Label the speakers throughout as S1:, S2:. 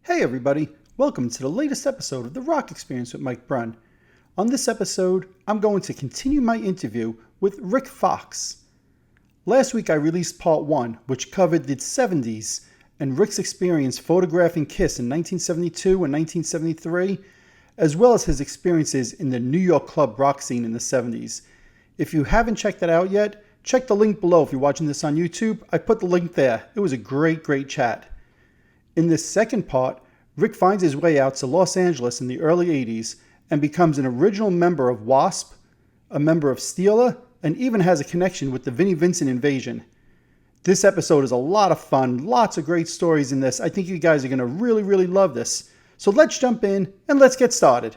S1: Hey everybody, welcome to the latest episode of the Rock Experience with Mike Brunn. On this episode, I'm going to continue my interview with Rik Fox. Last week I released part 1, which covered the 70s and Rik's experience photographing Kiss in 1972 and 1973, as well as his experiences in the New York club rock scene in the 70s. If you haven't checked that out yet, check the link below if you're watching this on YouTube. I put the link there. It was a great chat. In this second part, Rik finds his way out to Los Angeles in the early 80s and becomes an original member of W.A.S.P, a member of Steeler, and even has a connection with the Vinnie Vincent invasion. This episode is a lot of fun, lots of great stories in this. I think you guys are going to really love this. So let's jump in and let's get started.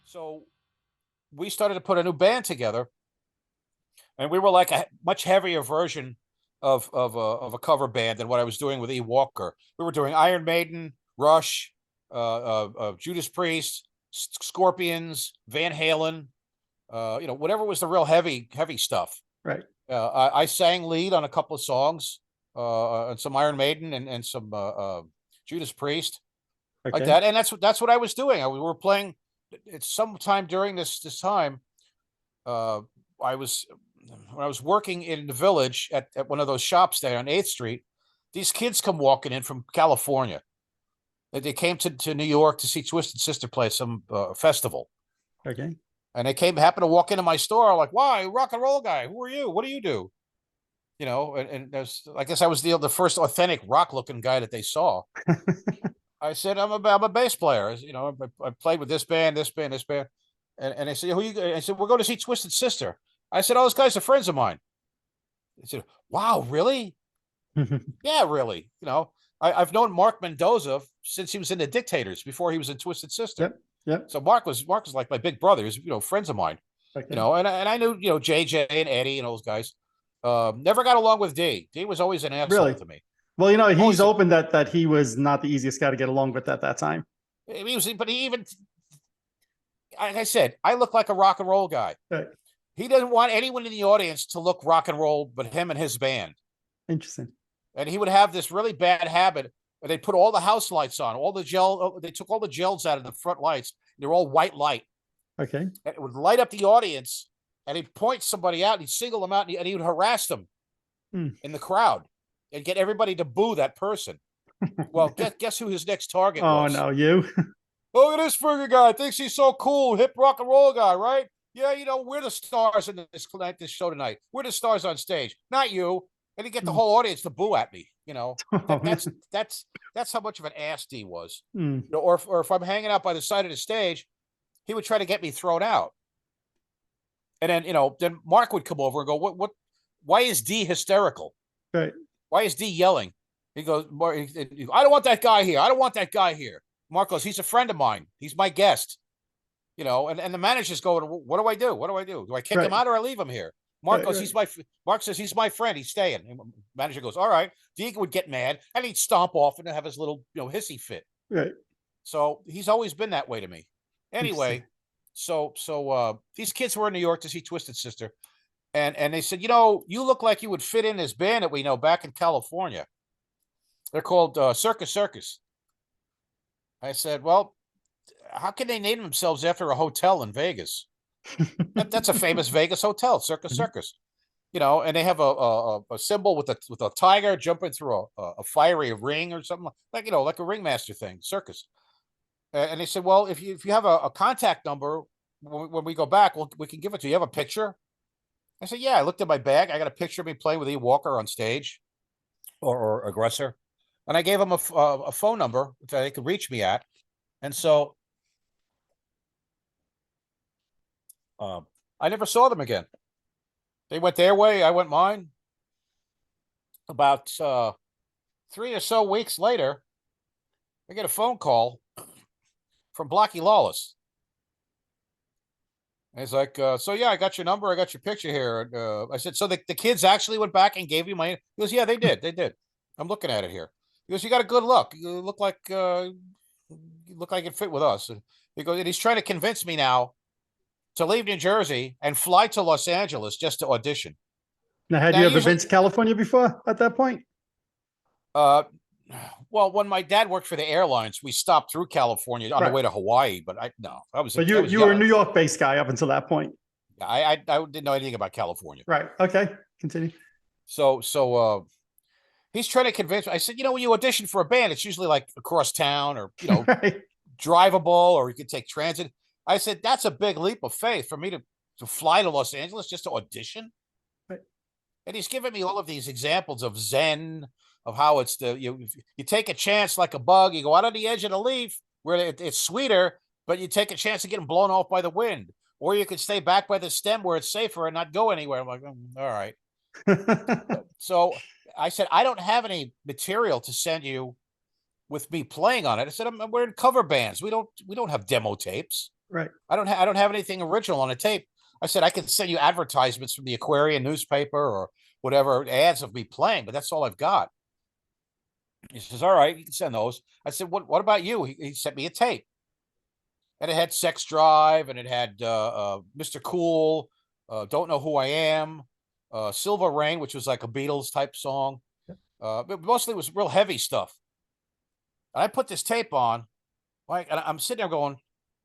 S2: So we started to put a new band together, and we were like a much heavier version of a cover band than what I was doing with E. Walker. We were doing Iron Maiden, Rush, Judas Priest, Scorpions, Van Halen, whatever was the real heavy stuff.
S1: Right.
S2: I sang lead on a couple of songs, on some Iron Maiden and some Judas Priest, like that. And that's what I was doing. We were playing. It's sometime during this time. When I was working in the Village at one of those shops there on 8th Street. These kids come walking in from California. They came to New York to see Twisted Sister play some festival.
S1: Okay.
S2: And they happened to walk into my store. Like, wow, rock and roll guy. Who are you? What do you do? And there's, I guess I was the first authentic rock looking guy that they saw. I said, I'm a bass player. I played with this band. And they said, who you? I said, we're going to see Twisted Sister. I said, oh, those guys are friends of mine. They said, wow, really? Yeah, really. I've known Mark Mendoza since he was in the Dictators, before he was in Twisted Sister.
S1: Yep.
S2: So Mark was like my big brother. He was, friends of mine.
S1: Okay.
S2: And I knew, JJ and Eddie and those guys. Never got along with D. D was always an asshole to me.
S1: Well, he's open that he was not the easiest guy to get along with at that time.
S2: But he even, like I said, I look like a rock and roll guy.
S1: Right.
S2: He doesn't want anyone in the audience to look rock and roll but him and his band.
S1: Interesting. And
S2: he would have this really bad habit where they put all the house lights on, they took all the gels out of the front lights. They're all white light.
S1: Okay.
S2: And it would light up the audience, and he'd point somebody out, and he'd single them out, and he would harass them in the crowd and get everybody to boo that person. Well, guess who his next target was?
S1: Oh, no, you.
S2: Look at this friggin' guy. Thinks he's so cool, hip rock and roll guy, right? Yeah, we're the stars in this show tonight. We're the stars on stage, not you. And he get the whole audience to boo at me. That's how much of an ass D was. Or if I'm hanging out by the side of the stage, he would try to get me thrown out. And then then Mark would come over and go, "What? Why is D hysterical?
S1: Right?
S2: Why is D yelling?" He goes, "I don't want that guy here. I don't want that guy here." Mark goes, "He's a friend of mine. He's my guest." And the manager's going, "What do I do? What do I do? Do I kick him out or I leave him here?" Mark goes, Mark says, "He's my friend. He's staying." And manager goes, "All right." D would get mad and he'd stomp off and have his little, hissy fit.
S1: Right.
S2: So he's always been that way to me. Anyway, so these kids were in New York to see Twisted Sister. And they said, you look like you would fit in this band that we know back in California. They're called Circus. I said, well, how can they name themselves after a hotel in Vegas? That's a famous Vegas hotel, Circus. And they have a symbol with a tiger jumping through a fiery ring or something like a ringmaster thing, Circus. And they said, well, if you have a contact number when we go back, we can give it to you. You have a picture? I said, yeah. I looked at my bag. I got a picture of me playing with E. Walker on stage, or Aggressor, and I gave him a phone number that they could reach me at. And so uh, I never saw them again. They went their way. I went mine. About 3 or so weeks later, I get a phone call from Blackie Lawless. And he's like, so yeah, I got your number. I got your picture here. And, I said, so the kids actually went back and gave you my, he goes, yeah, they did. They did. I'm looking at it here. He goes, you got a good look. You look like it fit with us. And he goes, and he's trying to convince me now to leave New Jersey and fly to Los Angeles just to audition.
S1: Now, had
S2: Now,
S1: you ever
S2: usually,
S1: been to California before at that point?
S2: uh, well, when my dad worked for the airlines, we stopped through California on the
S1: Right.
S2: way to Hawaii. But I was
S1: But
S2: I was
S1: you were a
S2: young.
S1: New York based guy up until that point.
S2: I didn't know anything about California.
S1: Right. Okay. Continue.
S2: So he's trying to convince me. I said, when you audition for a band, it's usually like across town or
S1: Right.
S2: drivable, or you could take transit. I said, that's a big leap of faith for me to fly to Los Angeles just to audition.
S1: Right.
S2: And he's giving me all of these examples of Zen, of how it's you take a chance like a bug, you go out on the edge of the leaf where it's sweeter, but you take a chance of getting blown off by the wind. Or you could stay back by the stem where it's safer and not go anywhere. I'm like, all right. So I said, I don't have any material to send you with me playing on it. I said, we're in cover bands. We don't have demo tapes.
S1: Right.
S2: I don't have anything original on a tape. I said, I could send you advertisements from the Aquarian newspaper or whatever, ads of me playing, but that's all I've got. He says, all right, you can send those. I said, what about you? He sent me a tape. And it had Sex Drive, and it had Mr. Cool, Don't Know Who I Am, Silver Rain, which was like a Beatles type song. But mostly it was real heavy stuff. And I put this tape on, like, and I'm sitting there going,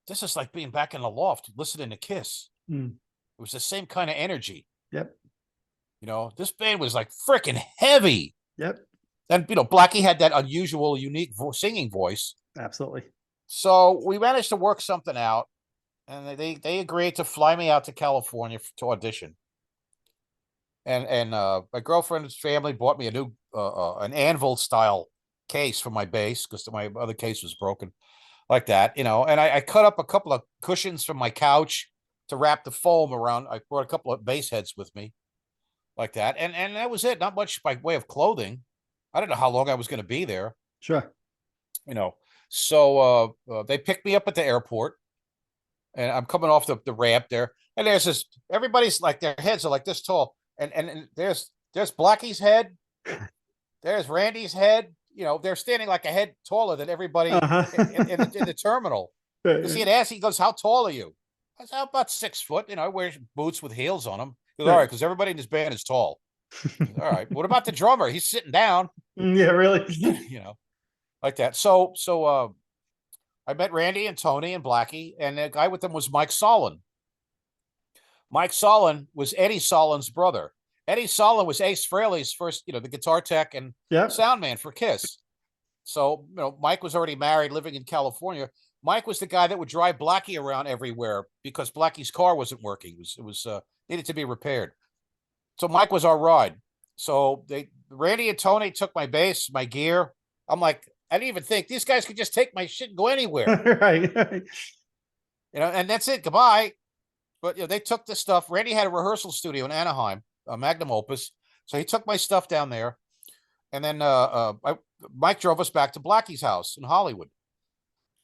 S2: this is like being back in the loft listening to Kiss.
S1: Mm.
S2: It was the same kind of energy.
S1: Yep.
S2: This band was like freaking heavy.
S1: Yep.
S2: And Blackie had that unusual, unique singing voice.
S1: Absolutely.
S2: So we managed to work something out, and they agreed to fly me out to California to audition. And my girlfriend's family bought me a new an anvil style case for my bass because my other case was broken, like that, And I cut up a couple of cushions from my couch to wrap the foam around. I brought a couple of bass heads with me, like that, and that was it. Not much by way of clothing. I don't know how long I was going to be there.
S1: Sure.
S2: So they picked me up at the airport, and I'm coming off the ramp there, and there's this. Everybody's like their heads are like this tall, and there's Blackie's head, there's Randy's head. They're standing like a head taller than everybody in the terminal. Because he had asked, he goes, "How tall are you?" I said, "About 6 foot." I wear boots with heels on them. He goes, "All right," because everybody in this band is tall. All right. What about the drummer? He's sitting down.
S1: Yeah, really.
S2: Like that. So I met Randy and Tony and Blackie, and the guy with them was Mike Solon. Mike Solon was Eddie Solon's brother. Eddie Solon was Ace Frehley's first, the guitar tech and sound man for Kiss. So, Mike was already married, living in California. Mike was the guy that would drive Blackie around everywhere because Blackie's car wasn't working. It was needed to be repaired. So Mike was our ride. So Randy and Tony took my bass, my gear. I'm like, I didn't even think these guys could just take my shit and go anywhere.
S1: Right.
S2: And that's it. Goodbye. But they took the stuff. Randy had a rehearsal studio in Anaheim, a Magnum Opus. So he took my stuff down there. And then Mike drove us back to Blackie's house in Hollywood.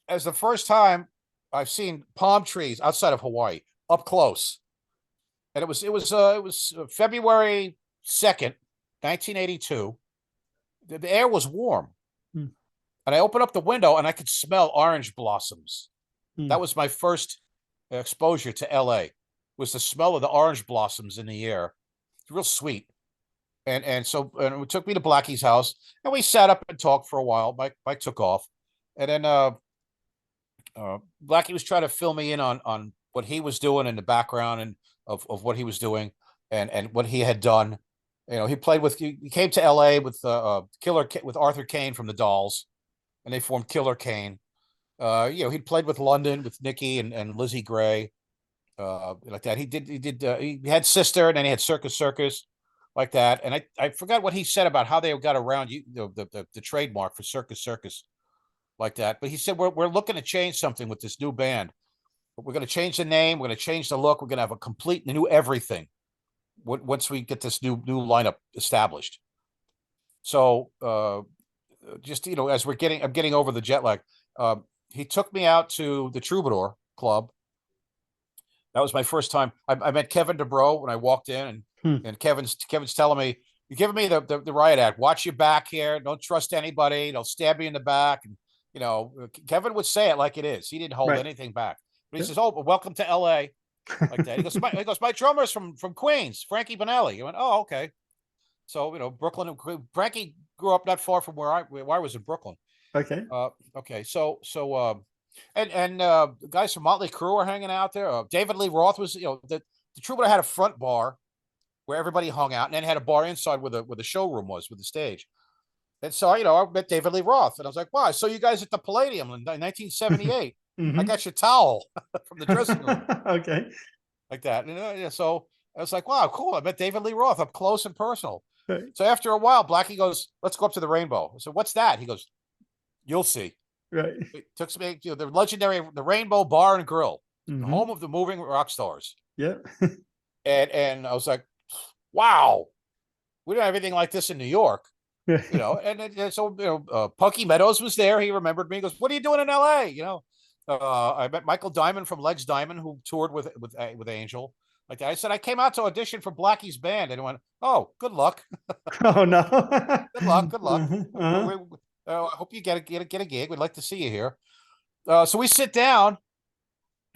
S2: As the first time I've seen palm trees outside of Hawaii up close. And it was February 2nd, 1982. The air was warm. And I opened up the window and I could smell orange blossoms. That was my first exposure to LA, was the smell of the orange blossoms in the air. It's real sweet. And so it took me to Blackie's house, and we sat up and talked for a while. Mike took off. And then Blackie was trying to fill me in on what he was doing in the background and of what he was doing and what he had done. He came to LA with with Arthur Kane from the Dolls, and they formed Killer Kane. He'd played with London with Nikki and Lizzie Gray. like that. He had Sister, and then he had Circus, like that. And I forgot what he said about how they got around the trademark for Circus, like that. But he said we're looking to change something with this new band. We're going to change the name. We're going to change the look. We're going to have a complete new everything once we get this new lineup established. So just as I'm getting over the jet lag. He took me out to the Troubadour Club. That was my first time. I met Kevin DeBro when I walked in, and Kevin's telling me, "You're giving me the riot act. Watch your back here. Don't trust anybody. They'll stab you in the back." And Kevin would say it like it is. He didn't hold anything back. But he says, "Oh, welcome to L.A." like that. He goes, my drummer's from Queens, Frankie Bonelli. He went, "Oh, okay." So Brooklyn. Frankie grew up not far from where I was in Brooklyn.
S1: Okay.
S2: Okay. So and guys from Motley Crue are hanging out there. David Lee Roth was, the Troubadour had a front bar where everybody hung out, and then had a bar inside where the showroom was with the stage. And so, I met David Lee Roth, and I was like, "Wow, I saw you guys at the Palladium in 1978. I got your towel from the dressing room."
S1: Okay.
S2: Like that. And so I was like, "Wow, cool. I met David Lee Roth up close and personal."
S1: Right.
S2: So after a while, Blackie goes, "Let's go up to the Rainbow." I said, "What's that?" He goes, "You'll see."
S1: Right.
S2: It took me to the legendary, the Rainbow Bar and Grill, home of the moving rock stars.
S1: Yeah.
S2: and I was like, "Wow, we don't have anything like this in New York." And so Punky Meadows was there. He remembered me. He goes, "What are you doing in LA?" I met Michael Diamond from Legs Diamond, who toured with Angel. Like that. I said, "I came out to audition for Blackie's band," and he went, "Oh, good luck."
S1: Oh no.
S2: Good luck.
S1: Uh-huh.
S2: I hope you get a gig. We'd like to see you here. So we sit down,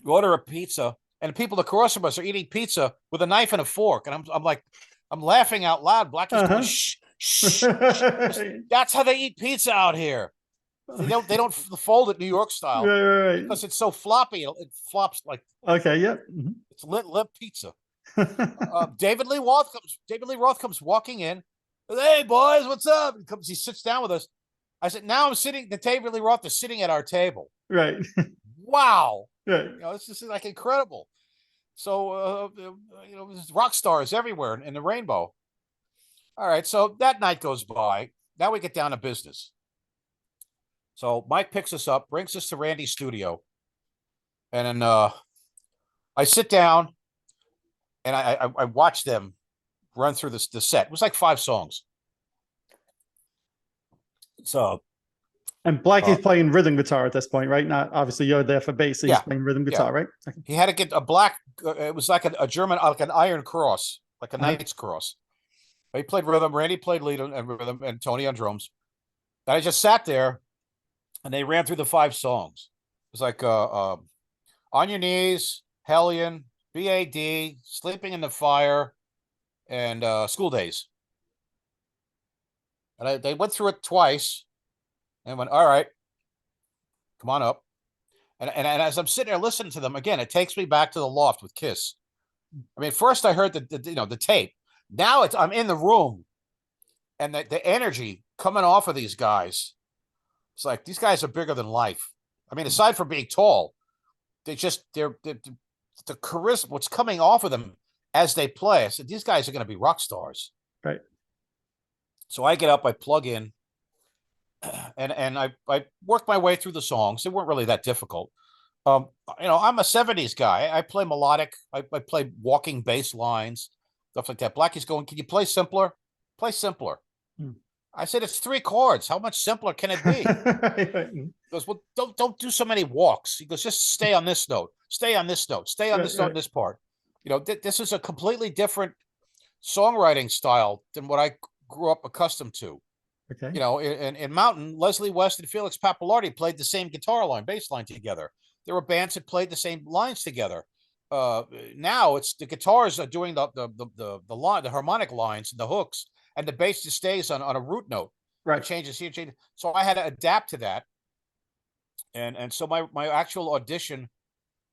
S2: we order a pizza, and the people across from us are eating pizza with a knife and a fork, and I'm like, I'm laughing out loud. Blackie's going, "Shh, shh, shh." That's how they eat pizza out here. They don't fold it New York style,
S1: right.
S2: because it's so floppy. It flops like,
S1: okay. Yep.
S2: it's lit pizza. David Lee Roth comes walking in. "Hey boys, what's up?" He sits down with us. I said, "Now I'm sitting. The David Lee Roth is sitting at our table."
S1: Right.
S2: Wow.
S1: Right.
S2: This is like incredible. So there's rock stars everywhere in the Rainbow. All right, so that night goes by. Now we get down to business. So Mike picks us up, brings us to Randy's studio, and then I sit down and I watch them run through the set. It was like 5 songs. So,
S1: and Blackie's playing rhythm guitar at this point, right? Not obviously you're there for bass, so he's playing rhythm guitar, right? Okay.
S2: He had to get a black. It was like a German, like an iron cross, like a knight's cross. He played rhythm. Randy played lead and rhythm, and Tony on drums. And I just sat there, and they ran through the 5 songs. It was like "On Your Knees," "Hellion," "BAD," "Sleeping in the Fire," and "School Days." And they went through it twice, and went, "All right, come on up." And as I'm sitting there listening to them again, it takes me back to the Loft with Kiss. I mean, first I heard the tape. Now I'm in the room, and the energy coming off of these guys. It's like, these guys are bigger than life. I mean, aside from being tall, they're the charisma, what's coming off of them as they play. I said, these guys are going to be rock stars.
S1: Right.
S2: So I get up, I plug in, and I worked my way through the songs. They weren't really that difficult. I'm a 70s guy. I play melodic. I play walking bass lines, stuff like that. Blackie's going, "Can you play simpler? Play simpler." I said, "It's 3 chords. How much simpler can it be?" He goes, "Well, don't do so many walks." He goes, "Just stay on this note. Stay on this note. Stay on this note. This part." This is a completely different songwriting style than what I grew up accustomed to.
S1: Okay.
S2: In Mountain, Leslie West and Felix Pappalardi played the same guitar line, bass line together. There were bands that played the same lines together. Now it's the guitars are doing the line, the harmonic lines and the hooks, and the bass just stays on a root note.
S1: Right.
S2: It changes here, changes. So I had to adapt to that. And so my actual audition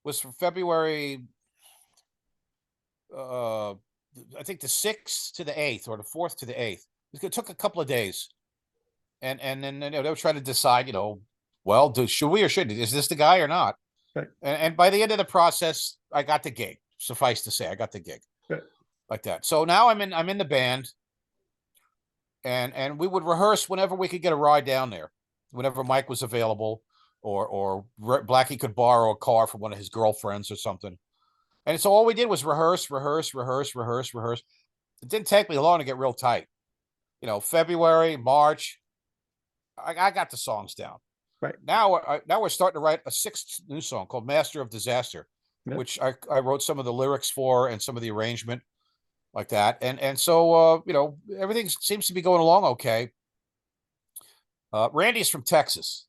S2: was from February, I think the 6th to the 8th, or the 4th to the 8th. It took a couple of days. And then they were trying to decide, well, should we or shouldn't? Is this the guy or not?
S1: Right.
S2: And by the end of the process, I got the gig. Suffice to say, I got the gig.
S1: Right.
S2: Like that. So now I'm in the band, and we would rehearse whenever we could get a ride down there, whenever Mike was available, or Blackie could borrow a car from one of his girlfriends or something. And so all we did was rehearse. It didn't take me long to get real tight. February, March, I got the songs down.
S1: Right.
S2: Now we're starting to write a sixth new song called Master of Disaster,
S1: Yep.
S2: which I wrote some of the lyrics for and some of the arrangement like that. And so, everything seems to be going along okay. Randy's from Texas.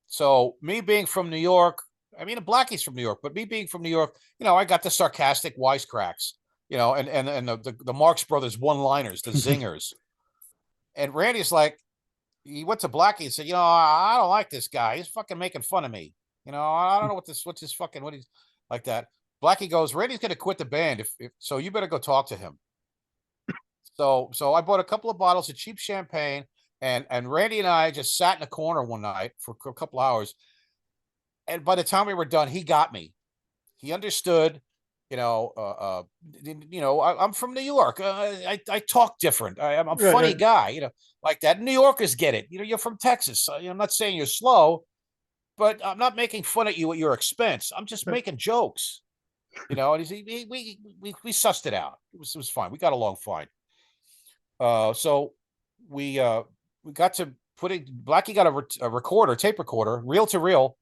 S2: So me being from New York, I mean, Blackie's from New York, but me being from New York, I got the sarcastic wisecracks, and the Marx Brothers one-liners, the zingers. And Randy's like, he went to Blackie and said, I don't like this guy. He's fucking making fun of me. I don't know what's his fucking, what he's like that. Blackie goes, Randy's going to quit the band. If so, you better go talk to him. So I bought a couple of bottles of cheap champagne, and Randy and I just sat in a corner one night for a couple hours. And by the time we were done, he got me. He understood. I'm from New York. I talk different. I'm a funny guy. Like that. New Yorkers get it. You're from Texas. I'm not saying you're slow, but I'm not making fun at you at your expense. I'm just making jokes. And we sussed it out. It was fine. We got along fine. So we got to Blackie got a recorder, tape recorder, reel to reel,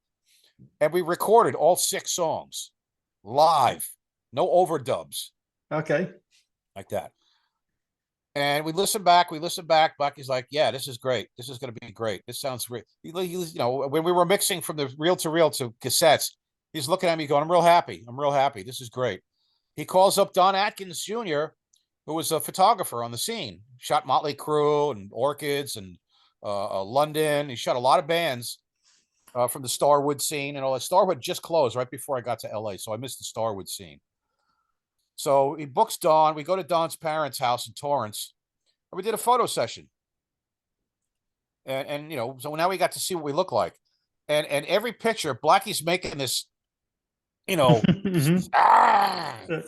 S2: and we recorded all 6 songs live, no overdubs.
S1: Okay.
S2: Like that. And we listened back. Blackie's like, yeah, this is great. This is going to be great. This sounds great. When we were mixing from the reel to cassettes, he's looking at me going, I'm real happy. This is great. He calls up Don Atkins Jr., who was a photographer on the scene, shot Motley Crue and Orchids and London. He shot a lot of bands from the Starwood scene and all that. Starwood just closed right before I got to LA, so I missed the Starwood scene. So he books Don. We go to Don's parents' house in Torrance, and we did a photo session. And so now we got to see what we look like. And every picture, Blackie's making this,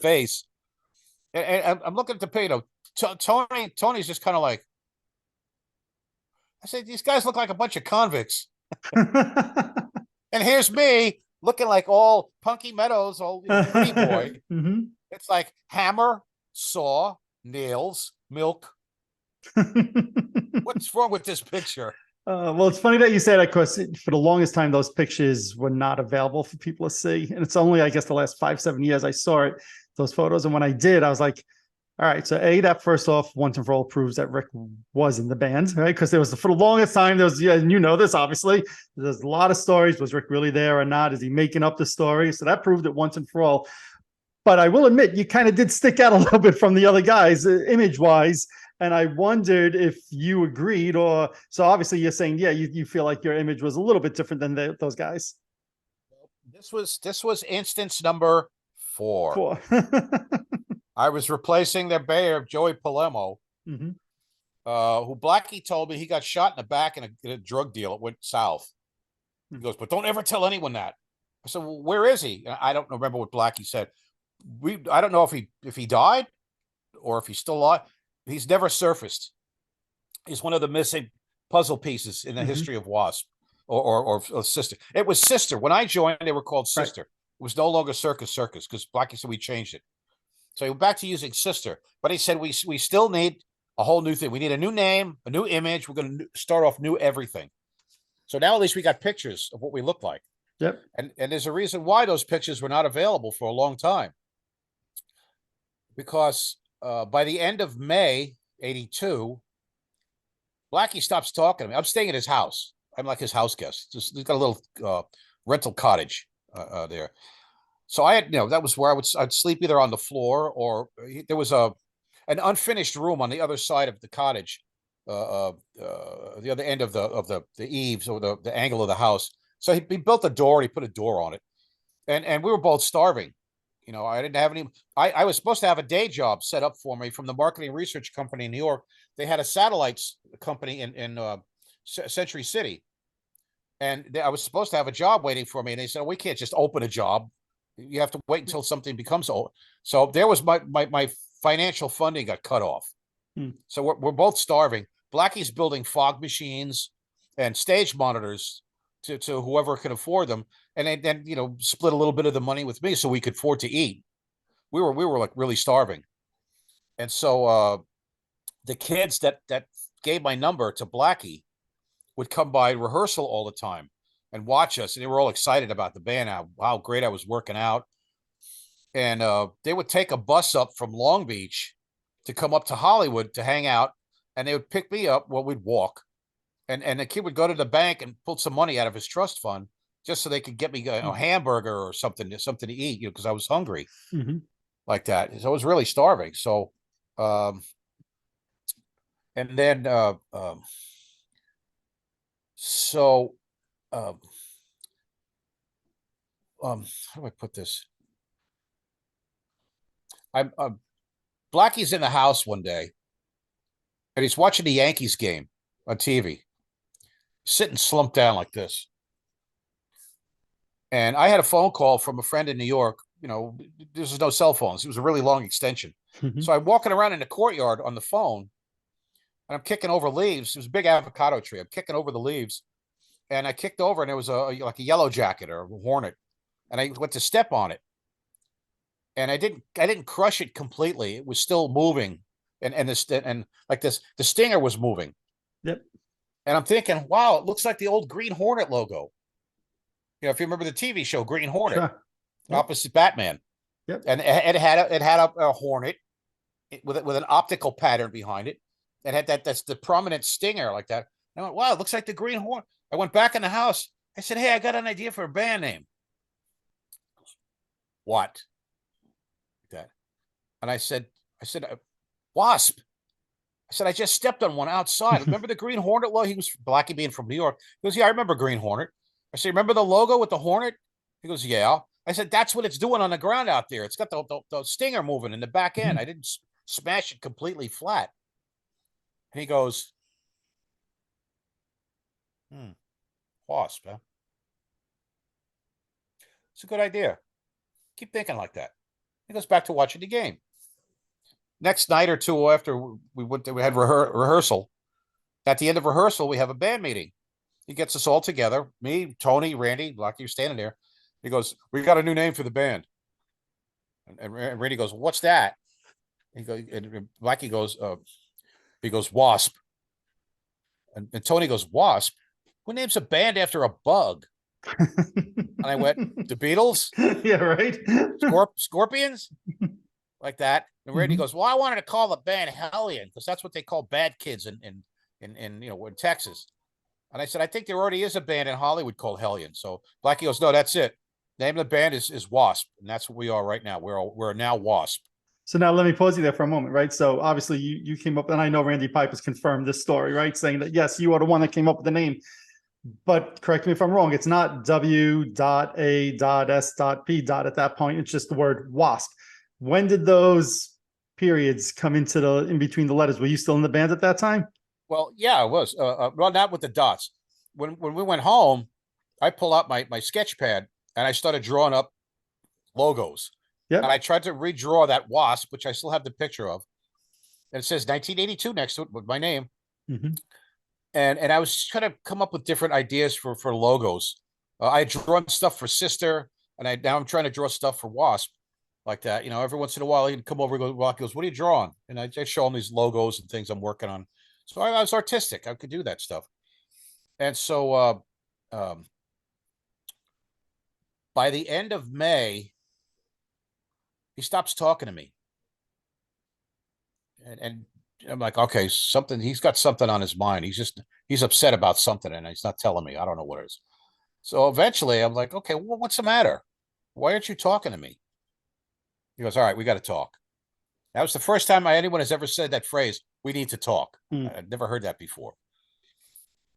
S2: face. And I'm looking at the page. Tony's just kind of like, I said, these guys look like a bunch of convicts. And here's me looking like all Punky Meadows, all pretty boy.
S1: Mm-hmm.
S2: It's like hammer, saw, nails, milk. What's wrong with this picture?
S1: Well, it's funny that you say that, because for the longest time, those pictures were not available for people to see. And it's only, I guess, the last 5-7 years I saw it, those photos. And when I did, I was like, all right, so that first off, once and for all proves that Rik was in the band, right? Because there was, for the longest time, there was, and this, obviously, there's a lot of stories. Was Rik really there or not? Is he making up the story? So that proved it once and for all. But I will admit, you kind of did stick out a little bit from the other guys, image-wise. And I wondered if you agreed, or so obviously you're saying, yeah, you feel like your image was a little bit different than those guys.
S2: This was instance number 4. I was replacing their bayer, Joey Palermo,
S1: mm-hmm.
S2: Who Blackie told me he got shot in the back in a drug deal. It went south. He goes, but don't ever tell anyone that. I said, well, where is he? And I don't remember what Blackie said. I don't know if he died or if he's still alive. He's never surfaced. He's one of the missing puzzle pieces in the mm-hmm. history of W.A.S.P. or Sister. It was Sister. When I joined, they were called Sister. Right. It was no longer Circus because Blackie said we changed it. So he went back to using Sister. But he said we still need a whole new thing. We need a new name, a new image. We're going to start off new everything. So now at least we got pictures of what we look like.
S1: Yep.
S2: And there's a reason why those pictures were not available for a long time. Because by the end of May, 82, Blackie stops talking to me. I'm staying at his house. I'm like his house guest. He's got a little rental cottage there. So I had, that was where I'd sleep either on the floor or there was an unfinished room on the other side of the cottage, the other end of the eaves or the angle of the house. So he built a door. And he put a door on it, and we were both starving. I didn't have any. I was supposed to have a day job set up for me from the marketing research company in New York. They had a satellites company in Century City, and I was supposed to have a job waiting for me, and they said, we can't just open a job. You have to wait until something becomes old. So there was my financial funding got cut off.
S1: Hmm.
S2: So we're both starving. Blackie's building fog machines and stage monitors to whoever could afford them, and then split a little bit of the money with me so we could afford to eat. We were like really starving, and so the kids that gave my number to Blackie would come by rehearsal all the time and watch us, and they were all excited about the band, how great I was working out, and they would take a bus up from Long Beach to come up to Hollywood to hang out, and they would pick me up. Well, we'd walk, and the kid would go to the bank and pull some money out of his trust fund just so they could get me a hamburger or something to eat, because I was hungry like that. So I was really starving. So, and then so how do I put this? I'm Blackie's in the house one day, and he's watching the Yankees game on TV, sitting slumped down like this. And I had a phone call from a friend in New York. There's no cell phones. It was a really long extension. So I'm walking around in the courtyard on the phone, and I'm kicking over leaves. It was a big avocado tree. I'm kicking over the leaves, and I kicked over, and there was like a yellow jacket or a hornet, and I went to step on it, and I didn't crush it completely. It was still moving, and the stinger was moving.
S1: Yep.
S2: And I'm thinking, wow, it looks like the old Green Hornet logo. If you remember the TV show Green Hornet,
S1: Sure. Yep.
S2: opposite Batman.
S1: Yep.
S2: And it had a hornet with an optical pattern behind it. It had that's the prominent stinger like that. And I went, wow, it looks like the Green Hornet. I went back in the house. I said, hey, I got an idea for a band name. What? That. And I said, W.A.S.P. I said, I just stepped on one outside. Remember the Green Hornet logo? He was Blackie being from New York. He goes, yeah, I remember Green Hornet. I said, remember the logo with the hornet? He goes, yeah. I said, that's what it's doing on the ground out there. It's got the stinger moving in the back end. I didn't smash it completely flat. And he goes, W.A.S.P. Huh? It's a good idea. Keep thinking like that. He goes back to watching the game. Next night or two after we had rehearsal. At the end of rehearsal, we have a band meeting. He gets us all together. Me, Tony, Randy, Blackie, you're standing there. He goes, we got a new name for the band. And Randy goes, what's that? And Blackie goes, he goes, W.A.S.P. And Tony goes, W.A.S.P.? Who names a band after a bug? And I went, the Beatles?
S1: Yeah, right.
S2: Scorpions? Like that. And Randy goes, well, I wanted to call the band Hellion because that's what they call bad kids in Texas. And I said, I think there already is a band in Hollywood called Hellion. So Blackie goes, no, that's it. Name of the band is W.A.S.P. And that's what we are right now. We're now W.A.S.P.
S1: So now let me pause you there for a moment, right? So obviously you came up, and I know Randy Pipe has confirmed this story, right? Saying that, yes, you are the one that came up with the name. But correct me if I'm wrong, it's not W.A.S.P. at that point. It's just the word W.A.S.P. When did those periods come in between the letters? Were you still in the band at that time?
S2: Well, yeah, I was. Well, not with the dots. When we went home, I pull out my sketch pad and I started drawing up logos.
S1: Yep.
S2: And I tried to redraw that W.A.S.P., which I still have the picture of. And it says 1982 next to it with my name. And I was just trying to come up with different ideas for logos. I had drawn stuff for Sister, and now I'm trying to draw stuff for W.A.S.P. like that. Every once in a while he'd come over and go, Rocky goes, what are you drawing? And I show him these logos and things I'm working on. So I was artistic. I could do that stuff. And so by the end of May, he stops talking to me. And I'm like, okay, he's got something on his mind. He's upset about something and he's not telling me. I don't know what it is. So eventually I'm like, okay, well, what's the matter? Why aren't you talking to me? He goes, all right, we got to talk. That was the first time anyone has ever said that phrase, we need to talk. I'd never heard that before.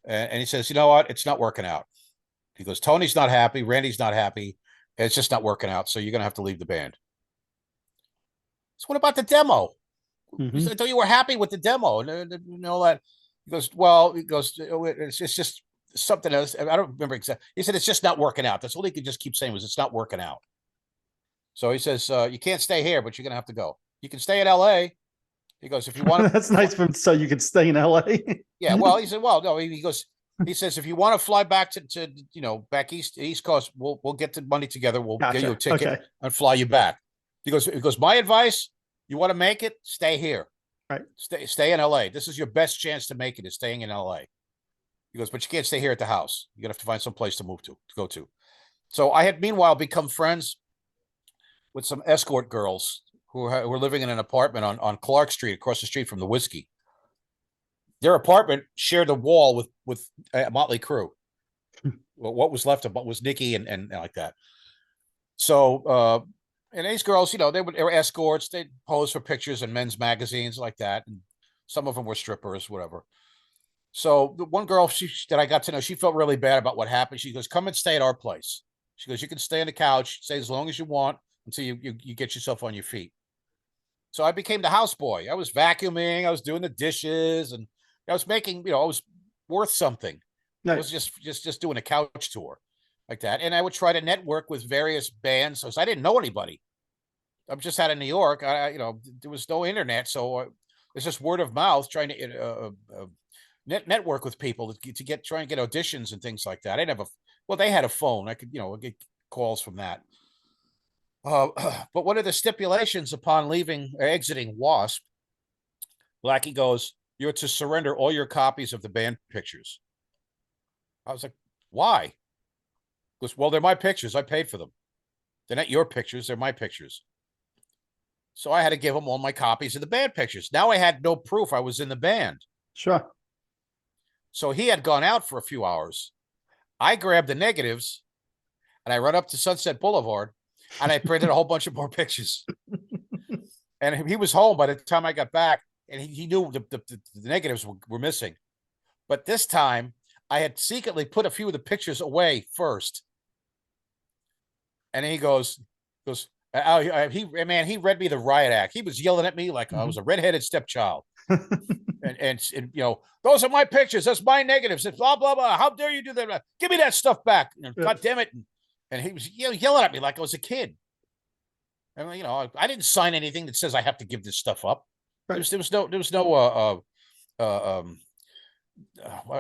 S2: And he says, you know what? It's not working out. He goes, Tony's not happy. Randy's not happy. It's just not working out. So you're going to have to leave the band. So what about the demo? He said, I thought you were happy with the demo and all that. He goes, well, it's just something else. I don't remember exactly. He said, it's just not working out. That's all he could just keep saying was, it's not working out. So he says, you can't stay here, but you're going to have to go. You can stay in LA. He goes, if you want to.
S1: That's nice for him, so you could stay in LA.
S2: Yeah. Well, he said, well, no, he goes, he says, if you want to fly back to back East Coast, we'll get the money together. We'll get you a ticket and fly you back. He goes, my advice, you want to make it, stay here.
S1: Right.
S2: Stay in LA. This is your best chance to make it, is staying in LA. He goes, but you can't stay here at the house. You're gonna have to find some place to go to. So I had meanwhile become friends with some escort girls who were living in an apartment on Clark Street, across the street from the Whiskey. Their apartment shared a wall with Motley Crue. What was left of was Nikki and like that. So and these girls, they were escorts. They'd pose for pictures in men's magazines like that, and some of them were strippers, whatever. So the one girl that I got to know, she felt really bad about what happened. She goes, come and stay at our place. She goes, you can stay on the couch, stay as long as you want until you get yourself on your feet. So I became the houseboy. I was vacuuming, I was doing the dishes, and I was making, I was worth something. Nice. I was just doing a couch tour like that. And I would try to network with various bands. So I didn't know anybody. I'm just out of New York. There was no internet. So it's just word of mouth, trying to network with people to try and get auditions and things like that. I didn't have they had a phone. I could, get calls from that. But one of the stipulations upon exiting W.A.S.P, Blackie goes, you're to surrender all your copies of the band pictures. I was like, why? He goes, well, they're my pictures. I paid for them. They're not your pictures. They're my pictures. So I had to give him all my copies of the band pictures. Now I had no proof I was in the band.
S1: Sure.
S2: So he had gone out for a few hours. I grabbed the negatives and I run up to Sunset Boulevard and I printed a whole bunch of more pictures. And he was home by the time I got back, and he knew the negatives were missing. But this time I had secretly put a few of the pictures away first. And he goes, he read me the riot act. He was yelling at me like I was a redheaded stepchild. and those are my pictures. That's my negatives. It's blah, blah, blah. How dare you do that? Give me that stuff back. God damn it. And he was yelling at me like I was a kid. And, I didn't sign anything that says I have to give this stuff up. Right. There was no I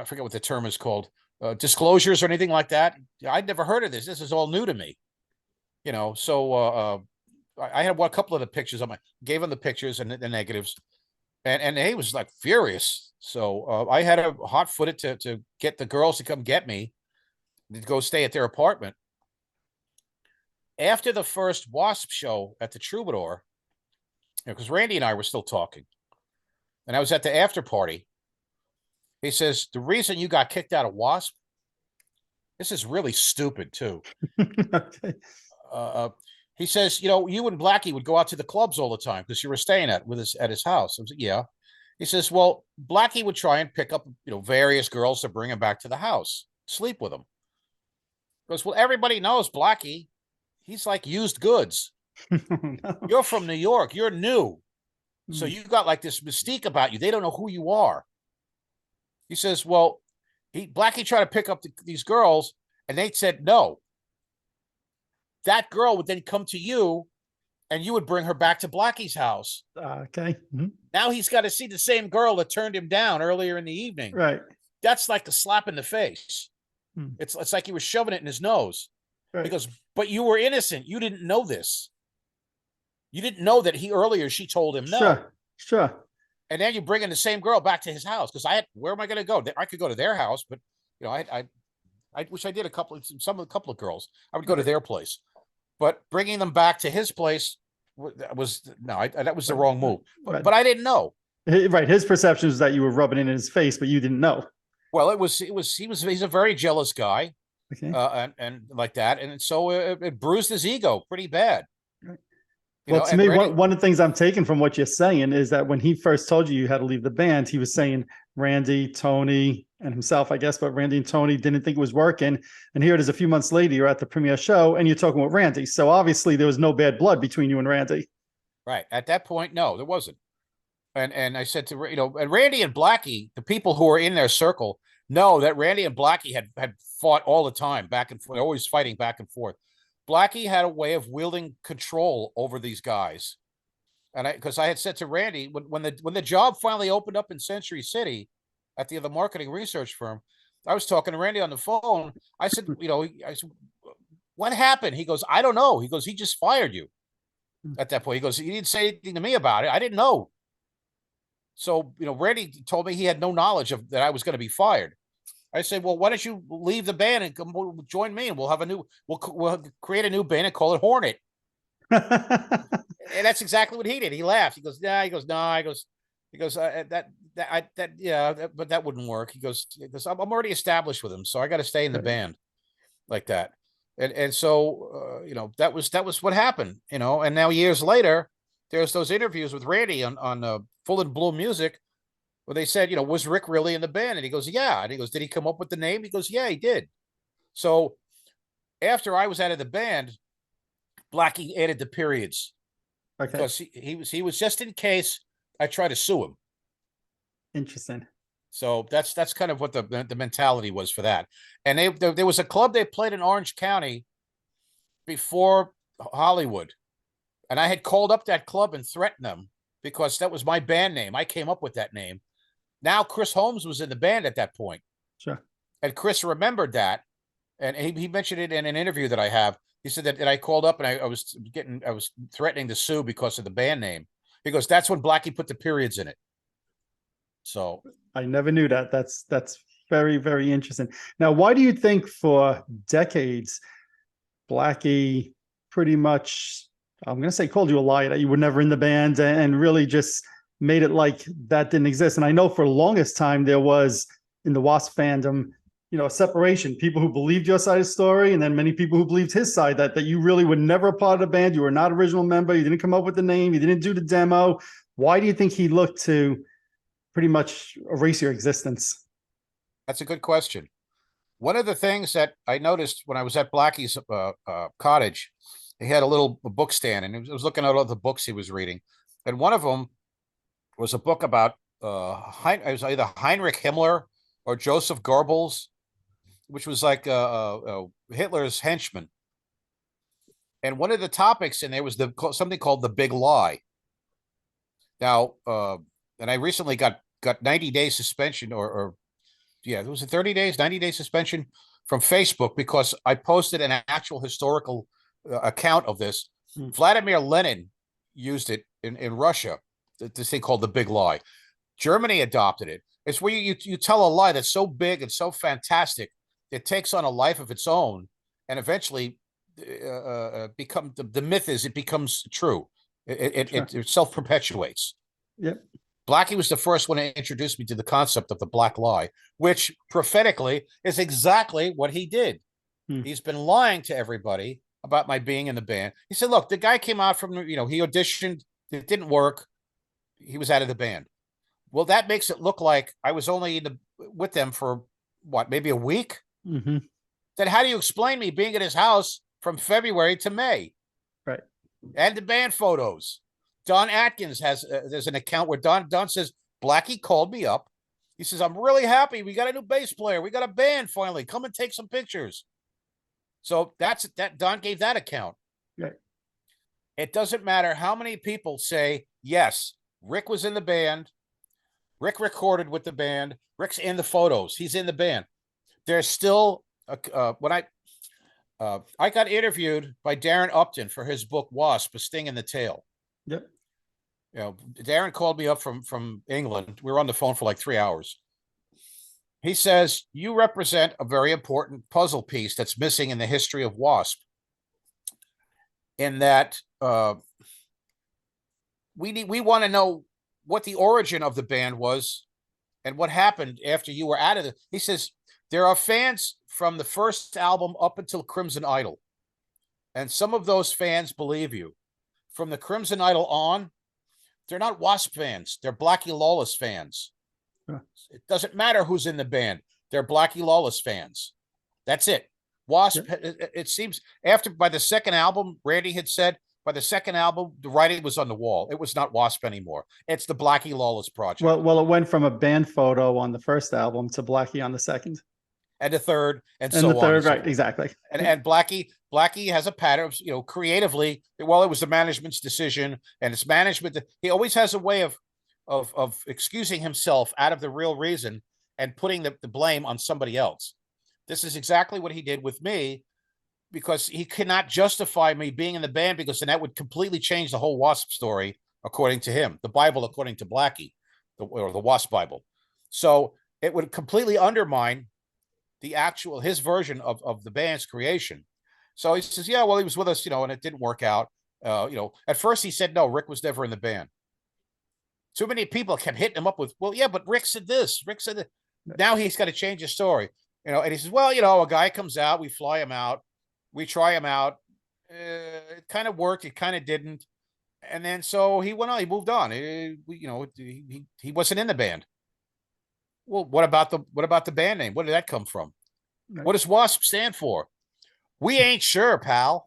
S2: forget what the term is called, disclosures or anything like that. I'd never heard of this. This is all new to me. So I had a couple of the pictures. Gave him the pictures and the negatives. And he was like furious. So I had a hot-footed to get the girls to come get me to go stay at their apartment. After the first W.A.S.P show at the Troubadour, because Randy and I were still talking, and I was at the after party, he says, the reason you got kicked out of W.A.S.P, this is really stupid too. Okay. He says, you and Blackie would go out to the clubs all the time because you were staying at his house. I was like, yeah. He says, well, Blackie would try and pick up, various girls to bring him back to the house, sleep with them. He goes, well, everybody knows Blackie. He's like used goods. No. You're from New York. You're new. So you got like this mystique about you. They don't know who you are. He says, well, Blackie tried to pick up these girls and they said no. That girl would then come to you and you would bring her back to Blackie's house.
S1: Okay. Mm-hmm.
S2: Now he's got to see the same girl that turned him down earlier in the evening.
S1: Right.
S2: That's like a slap in the face. It's like he was shoving it in his nose. Right. He goes, but you were innocent. You didn't know this. You didn't know that she told him no.
S1: Sure.
S2: And then you bring in the same girl back to his house. Because where am I going to go? I could go to their house, but I wish I did a couple of girls. I would go to their place. But bringing them back to his place that was the wrong move. But I didn't know.
S1: Right. His perception was that you were rubbing it in his face, but you didn't know. Well,
S2: he's a very jealous guy. Okay. And like that. And so it bruised his ego pretty bad.
S1: Right. Well, to me, one of the things I'm taking from what you're saying is that when he first told you had to leave the band, he was saying Randy, Tony, and himself, I guess, but Randy and Tony didn't think it was working. And here it is a few months later, you're at the premiere show and you're talking with Randy. So obviously there was no bad blood between you and Randy.
S2: Right. At that point, no, there wasn't. And I said to, and Randy and Blackie, the people who were in their circle, No, that Randy and Blackie had fought all the time, back and forth, always fighting back and forth. Blackie had a way of wielding control over these guys. And because I had said to Randy, when the job finally opened up in Century City at the marketing research firm, I was talking to Randy on the phone. I said, I said, what happened? He goes, I don't know. He goes, he just fired you at that point. He goes, he didn't say anything to me about it. I didn't know. So, Randy told me he had no knowledge of that I was going to be fired. I said, well, why don't you leave the band and come join me, and we'll create a new band and call it Hornet. And that's exactly what he did. He laughed. He goes, nah. He goes, nah. He goes, but that wouldn't work. He goes, I'm already established with him, so I got to stay in the band like that. And so, that was what happened, and now years later, there's those interviews with Randy on Full and Bloom Music, where they said, was Rik really in the band? And he goes, yeah. And he goes, did he come up with the name? He goes, yeah, he did. So after I was out of the band, Blackie added the periods. Okay. Because he was just in case I try to sue him.
S1: Interesting.
S2: So that's kind of what the mentality was for that. And there was a club they played in Orange County before Hollywood. And I had called up that club and threatened them because that was my band name. I came up with that name. Now Chris Holmes was in the band at that point.
S1: Sure.
S2: And Chris remembered that. And he mentioned it in an interview that I have. He said that I called up and I was threatening to sue because of the band name. He goes, that's when Blackie put the periods in it. So
S1: I never knew that. That's very, very interesting. Now, why do you think for decades, Blackie pretty much, I'm going to say, called you a liar, that you were never in the band, and really just made it like that didn't exist? And I know for the longest time there was, in the W.A.S.P fandom, a separation, people who believed your side of the story, and then many people who believed his side, that you really were never a part of the band. You were not an original member. You didn't come up with the name. You didn't do the demo. Why do you think he looked to pretty much erase your existence?
S2: That's a good question. One of the things that I noticed when I was at Blackie's cottage, he had a little book stand, and I was looking at all the books he was reading. And one of them was a book about it was either Heinrich Himmler or Joseph Goebbels, which was like Hitler's henchman. And one of the topics in there was something called the Big Lie. Now, and I recently got 90-day suspension, or it was 30 days, 90-day suspension from Facebook because I posted an actual historical account of this. Vladimir Lenin used it in Russia, this thing called the Big Lie. Germany adopted it. It's where you tell a lie that's so big and so fantastic, it takes on a life of its own, and eventually the myth is it becomes true. It self-perpetuates.
S1: Yep.
S2: Blackie was the first one to introduce me to the concept of the black lie, which prophetically is exactly what he did. He's been lying to everybody about my being in the band. He said, look, the guy came out from, he auditioned, it didn't work. He was out of the band. Well, that makes it look like I was only with them for maybe a week?
S1: Mm-hmm.
S2: Then how do you explain me being at his house from February to May?
S1: Right.
S2: And the band photos. Don Atkins there's an account where Don says, Blackie called me up. He says, I'm really happy. We got a new bass player. We got a band finally. Come and take some pictures. So that Don gave that account.
S1: Right.
S2: It doesn't matter how many people say, yes, Rik was in the band. Rik recorded with the band. Rik's in the photos. He's in the band. There's still when I got interviewed by Darren Upton for his book W.A.S.P, A Sting in the Tail.
S1: Yep.
S2: Darren called me up from England. We were on the phone for like 3 hours. He says, you represent a very important puzzle piece that's missing in the history of W.A.S.P. In that we want to know what the origin of the band was and what happened after you were out of it. He says, there are fans from the first album up until Crimson Idol. And some of those fans believe you. From the Crimson Idol on, they're not W.A.S.P fans. They're Blackie Lawless fans.
S1: Sure.
S2: It doesn't matter who's in the band. They're Blackie Lawless fans. That's it. W.A.S.P, it seems, by the second album, Randy had said, by the second album, the writing was on the wall. It was not W.A.S.P anymore. It's the Blackie Lawless project.
S1: Well, it went from a band photo on the first album to Blackie on the second.
S2: And the third, and
S1: And the
S2: so on.
S1: third,
S2: And so
S1: right,
S2: forth.
S1: exactly.
S2: And Blackie has a pattern of, creatively, well, it was the management's decision, and it's management. He always has a way of excusing himself out of the real reason and putting the blame on somebody else. This is exactly what he did with me, because he cannot justify me being in the band, because then that would completely change the whole W.A.S.P story, according to him, the Bible, according to Blackie, or the W.A.S.P Bible. So it would completely undermine his version of the band's creation. So he says, yeah, well, he was with us, and it didn't work out. At first he said, no, Rik was never in the band. Too many people kept hitting him up with, well, yeah, but Rik said this, Rik said that. Now he's got to change his story, and he says, well, a guy comes out, we fly him out, we try him out. It kind of worked. It kind of didn't. And then, so he went on, he moved on. He wasn't in the band. Well, what about the band name? Where did that come from? Right. What does W.A.S.P stand for? We ain't sure, pal.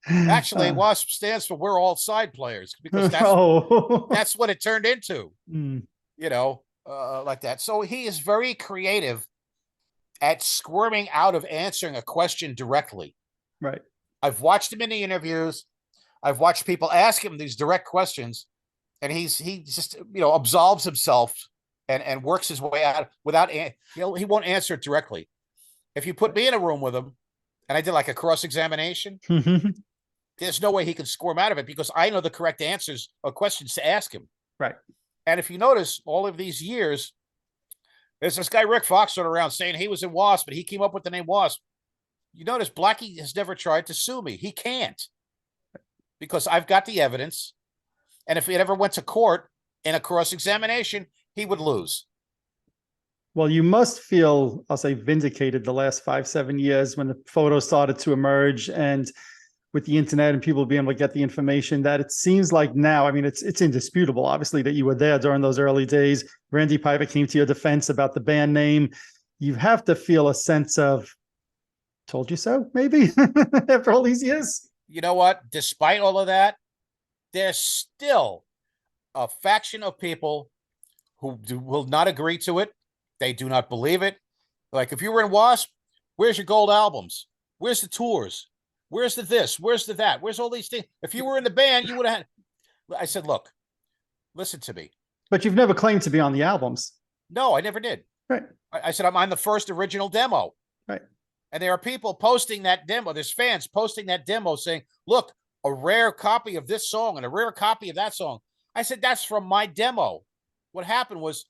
S2: Actually, W.A.S.P stands for we're all side players, because that's what it turned into. Like that. So he is very creative at squirming out of answering a question directly.
S1: Right.
S2: I've watched him in the interviews. I've watched people ask him these direct questions, and he just absolves himself and works his way out without he won't answer it directly. If you put me in a room with him and I did like a cross-examination, there's no way he can squirm out of it, because I know the correct answers or questions to ask him.
S1: Right.
S2: And if you notice, all of these years, there's this guy Rik Fox around saying he was in W.A.S.P, but he came up with the name W.A.S.P. You notice Blackie has never tried to sue me. He can't, because I've got the evidence. And if it ever went to court in a cross-examination, he would lose.
S1: Well, you must feel, I'll say, vindicated the last 5-7 years when the photos started to emerge, and with the internet and people being able to get the information, that it seems like now, I mean, it's indisputable, obviously, that you were there during those early days. Randy Piper came to your defense about the band name. You have to feel a sense of, told you so, maybe, after all these years.
S2: You know what? Despite all of that, there's still a faction of people who will not agree to it. They do not believe it. Like, if you were in W.A.S.P, where's your gold albums? Where's the tours? Where's the this? Where's the that? Where's all these things? If you were in the band, you would have had. I said, look, listen to me.
S1: But you've never claimed to be on the albums.
S2: No, I never did.
S1: Right.
S2: I said, I'm on the first original demo.
S1: Right.
S2: And there are people posting that demo. There's fans posting that demo saying, look, a rare copy of this song and a rare copy of that song. I said, that's from my demo. What happened was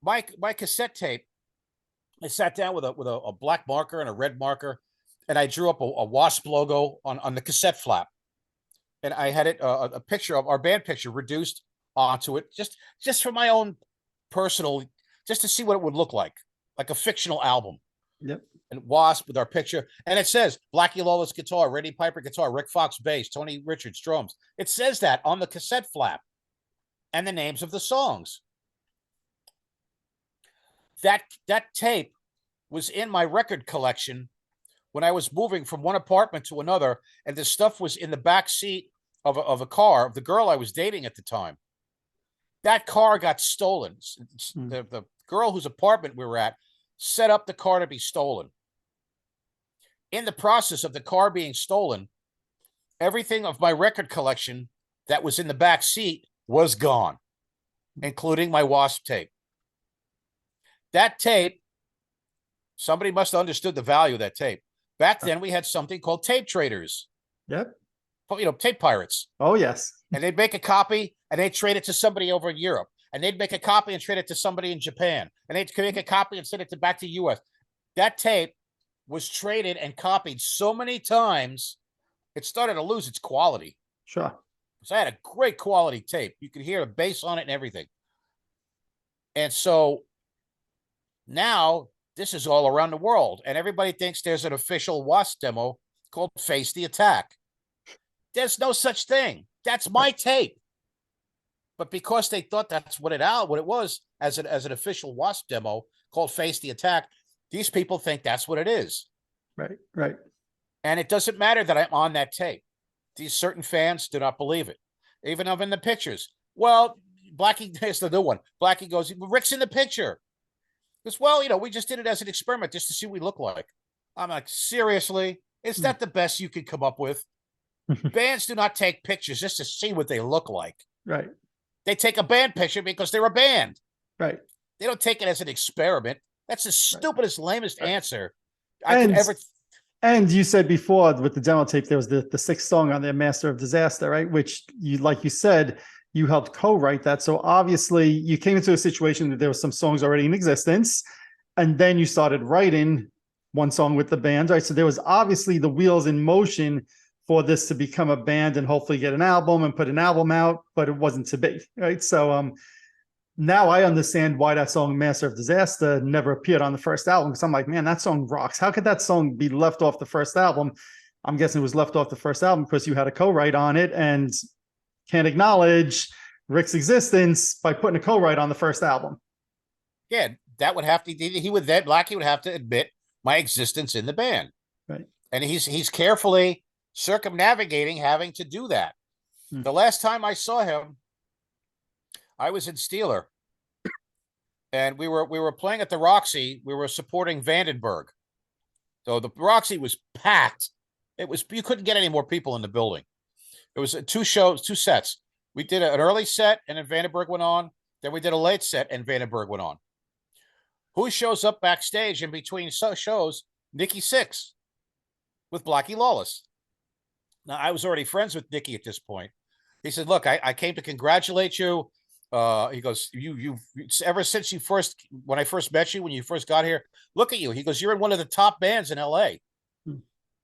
S2: my cassette tape, I sat down with a black marker and a red marker, and I drew up a W.A.S.P logo on the cassette flap. And I had it a picture of our band picture reduced onto it, just for my own personal, just to see what it would look like a fictional album.
S1: Yep.
S2: And W.A.S.P with our picture. And it says Blackie Lawless guitar, Randy Piper guitar, Rik Fox bass, Tony Richards drums. It says that on the cassette flap, and the names of the songs. That tape was in my record collection when I was moving from one apartment to another, and the stuff was in the back seat of a car of the girl I was dating at the time. That car got stolen. The girl whose apartment we were at set up the car to be stolen. In the process of the car being stolen, everything of my record collection that was in the back seat was gone, including my W.A.S.P tape. That tape, somebody must have understood the value of that tape. Back then, we had something called tape traders.
S1: Yep.
S2: Tape pirates.
S1: Oh, yes.
S2: And they'd make a copy, and they'd trade it to somebody over in Europe. And they'd make a copy and trade it to somebody in Japan. And they'd make a copy and send it back to the U.S. That tape was traded and copied so many times, it started to lose its quality.
S1: Sure.
S2: So I had a great quality tape. You could hear the bass on it and everything. And so now this is all around the world, and everybody thinks there's an official W.A.S.P demo called Face the Attack. There's no such thing. That's my tape. But because they thought that's what it was as an official W.A.S.P demo called Face the Attack, these people think that's what it is.
S1: Right, right.
S2: And it doesn't matter that I'm on that tape. These certain fans do not believe it. Even of in the pictures. Well, Blackie is the new one. Blackie goes, Rick's in the picture. Because, well, we just did it as an experiment just to see what we look like. I'm like, seriously? Is that the best you could come up with? Bands do not take pictures just to see what they look like.
S1: Right.
S2: They take a band picture because they're a band.
S1: Right.
S2: They don't take it as an experiment. That's the stupidest, lamest answer I
S1: and,
S2: could ever.
S1: And you said before with the demo tape, there was the sixth song on there, Master of Disaster, right? Which like you said, you helped co-write that. So obviously you came into a situation that there was some songs already in existence, and then you started writing one song with the band, right? So there was obviously the wheels in motion for this to become a band and hopefully get an album and put an album out, but it wasn't to be, right? So now I understand why that song Master of Disaster never appeared on the first album, because I'm like, man, that song rocks. How could that song be left off the first album? I'm guessing it was left off the first album because you had a co-write on it and can't acknowledge Rick's existence by putting a co-write on the first album.
S2: Yeah, that would have to, Blackie would have to admit my existence in the band.
S1: Right.
S2: And he's carefully circumnavigating having to do that. The last time I saw him, I was in Steeler, and we were playing at the Roxy. We were supporting Vandenberg. So the Roxy was packed. You couldn't get any more people in the building. It was two sets. We did an early set, and then Vandenberg went on. Then we did a late set, and Vandenberg went on. Who shows up backstage in between shows? Nikki Sixx with Blackie Lawless. Now, I was already friends with Nikki at this point. He said, look, I came to congratulate you. He goes, you ever since when I first met you, when you first got here, look at you. He goes, you're in one of the top bands in LA.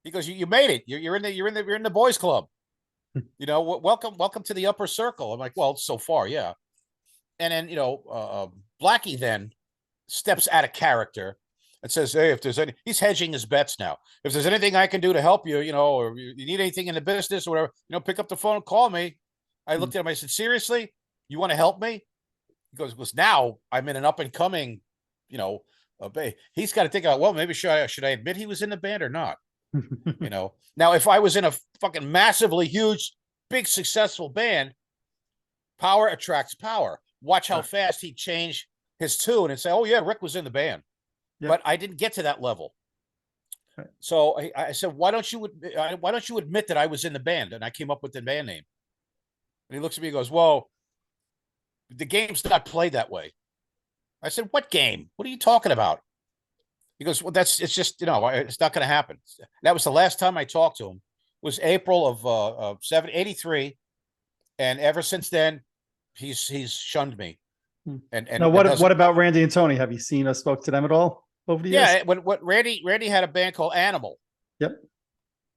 S2: He goes, you made it. You're in the boys club. Welcome to the upper circle. I'm like, well, so far, yeah. And then, Blackie then steps out of character and says, hey, if there's he's hedging his bets now. If there's anything I can do to help you, or you need anything in the business or whatever, pick up the phone and call me. I looked at him, I said, seriously, you want to help me? He goes, now I'm in an up and coming, he's got to think about, well, maybe should I admit he was in the band or not? Now if I was in a fucking massively huge, big, successful band, power attracts power. Watch how fast he'd change his tune and say, oh yeah, Rick was in the band. Yep. But I didn't get to that level. Right. So I said, why don't you admit that I was in the band? And I came up with the band name. And he looks at me and goes, well, the game's not played that way. I said, what game? What are you talking about? He goes, well, it's just, it's not going to happen. That was the last time I talked to him. It was April of 83. And ever since then, he's shunned me. And
S1: now, what about Randy and Tony? Have you seen or spoke to them at all over the years?
S2: Yeah, what Randy had a band called Animal.
S1: Yep.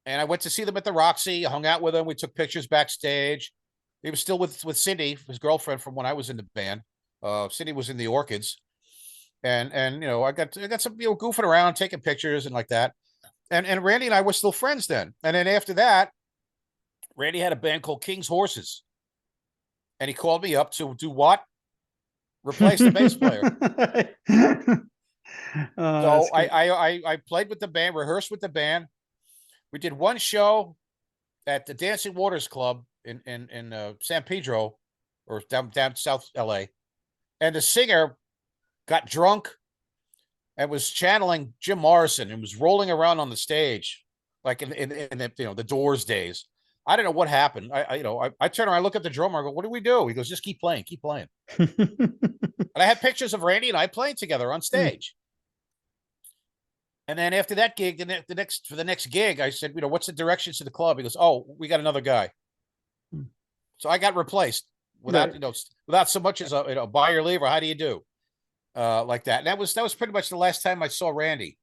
S2: And I went to see them at the Roxy, hung out with them. We took pictures backstage. He was still with Cindy, his girlfriend from when I was in the band. Cindy was in the Orchids. And I got some goofing around, taking pictures and like that. And Randy and I were still friends then. And then after that, Randy had a band called King's Horses. And he called me up to do what? Replace the bass player. So I played with the band, rehearsed with the band. We did one show at the Dancing Waters Club in San Pedro, or down South LA. And the singer got drunk and was channeling Jim Morrison and was rolling around on the stage like in the Doors days. I don't know what happened. I turn around, I look at the drummer, I go, what do we do? He goes, just keep playing. And I had pictures of Randy and I playing together on stage. And then after that gig, for the next gig, I said, what's the directions to the club? He goes, oh, we got another guy. So I got replaced without so much as a buy or leave or how do you do? Like that. And that was pretty much the last time I saw Randy.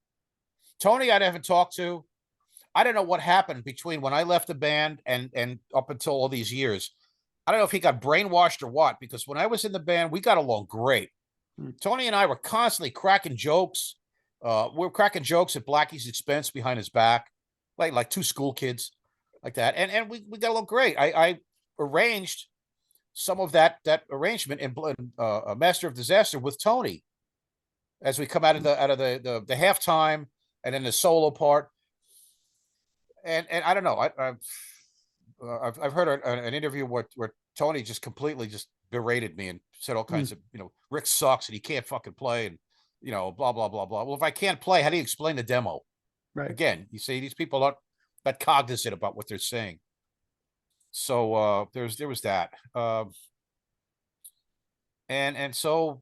S2: Tony, I haven't talked to. I don't know what happened between when I left the band and up until all these years. I don't know if he got brainwashed or what, because when I was in the band, we got along great. Tony and I were constantly cracking jokes. We were cracking jokes at Blackie's expense behind his back, like two school kids, like that. And we got along great. I arranged some of that arrangement in Master of Disaster with Tony as we come out of the halftime and then the solo part. and I don't know. I've heard an interview where Tony just completely just berated me and said all kinds of, Rick sucks and he can't fucking play and, blah, blah, blah, blah. Well, if I can't play, how do you explain the demo?
S1: Right.
S2: Again, you see, these people aren't that cognizant about what they're saying. So there was that. And so,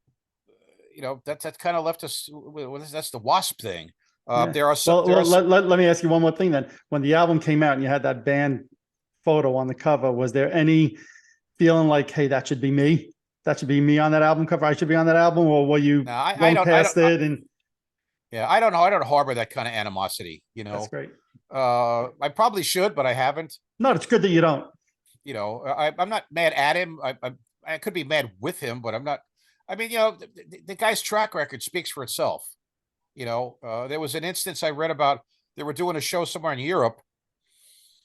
S2: that's kind of left us with that's the W.A.S.P thing.
S1: Yeah.
S2: There are some,
S1: Well, let me ask you one more thing then. When the album came out and you had that band photo on the cover, was there any feeling like, hey, that should be me? That should be me on that album cover. I should be on that album, or were you
S2: no, I don't,
S1: past it? And
S2: yeah, I don't know. I don't harbor that kind of animosity.
S1: that's great.
S2: I probably should, but I haven't.
S1: No, it's good that you don't.
S2: I'm not mad at him. I could be mad with him, but I'm not. I mean, the guy's track record speaks for itself. There was an instance I read about. They were doing a show somewhere in Europe,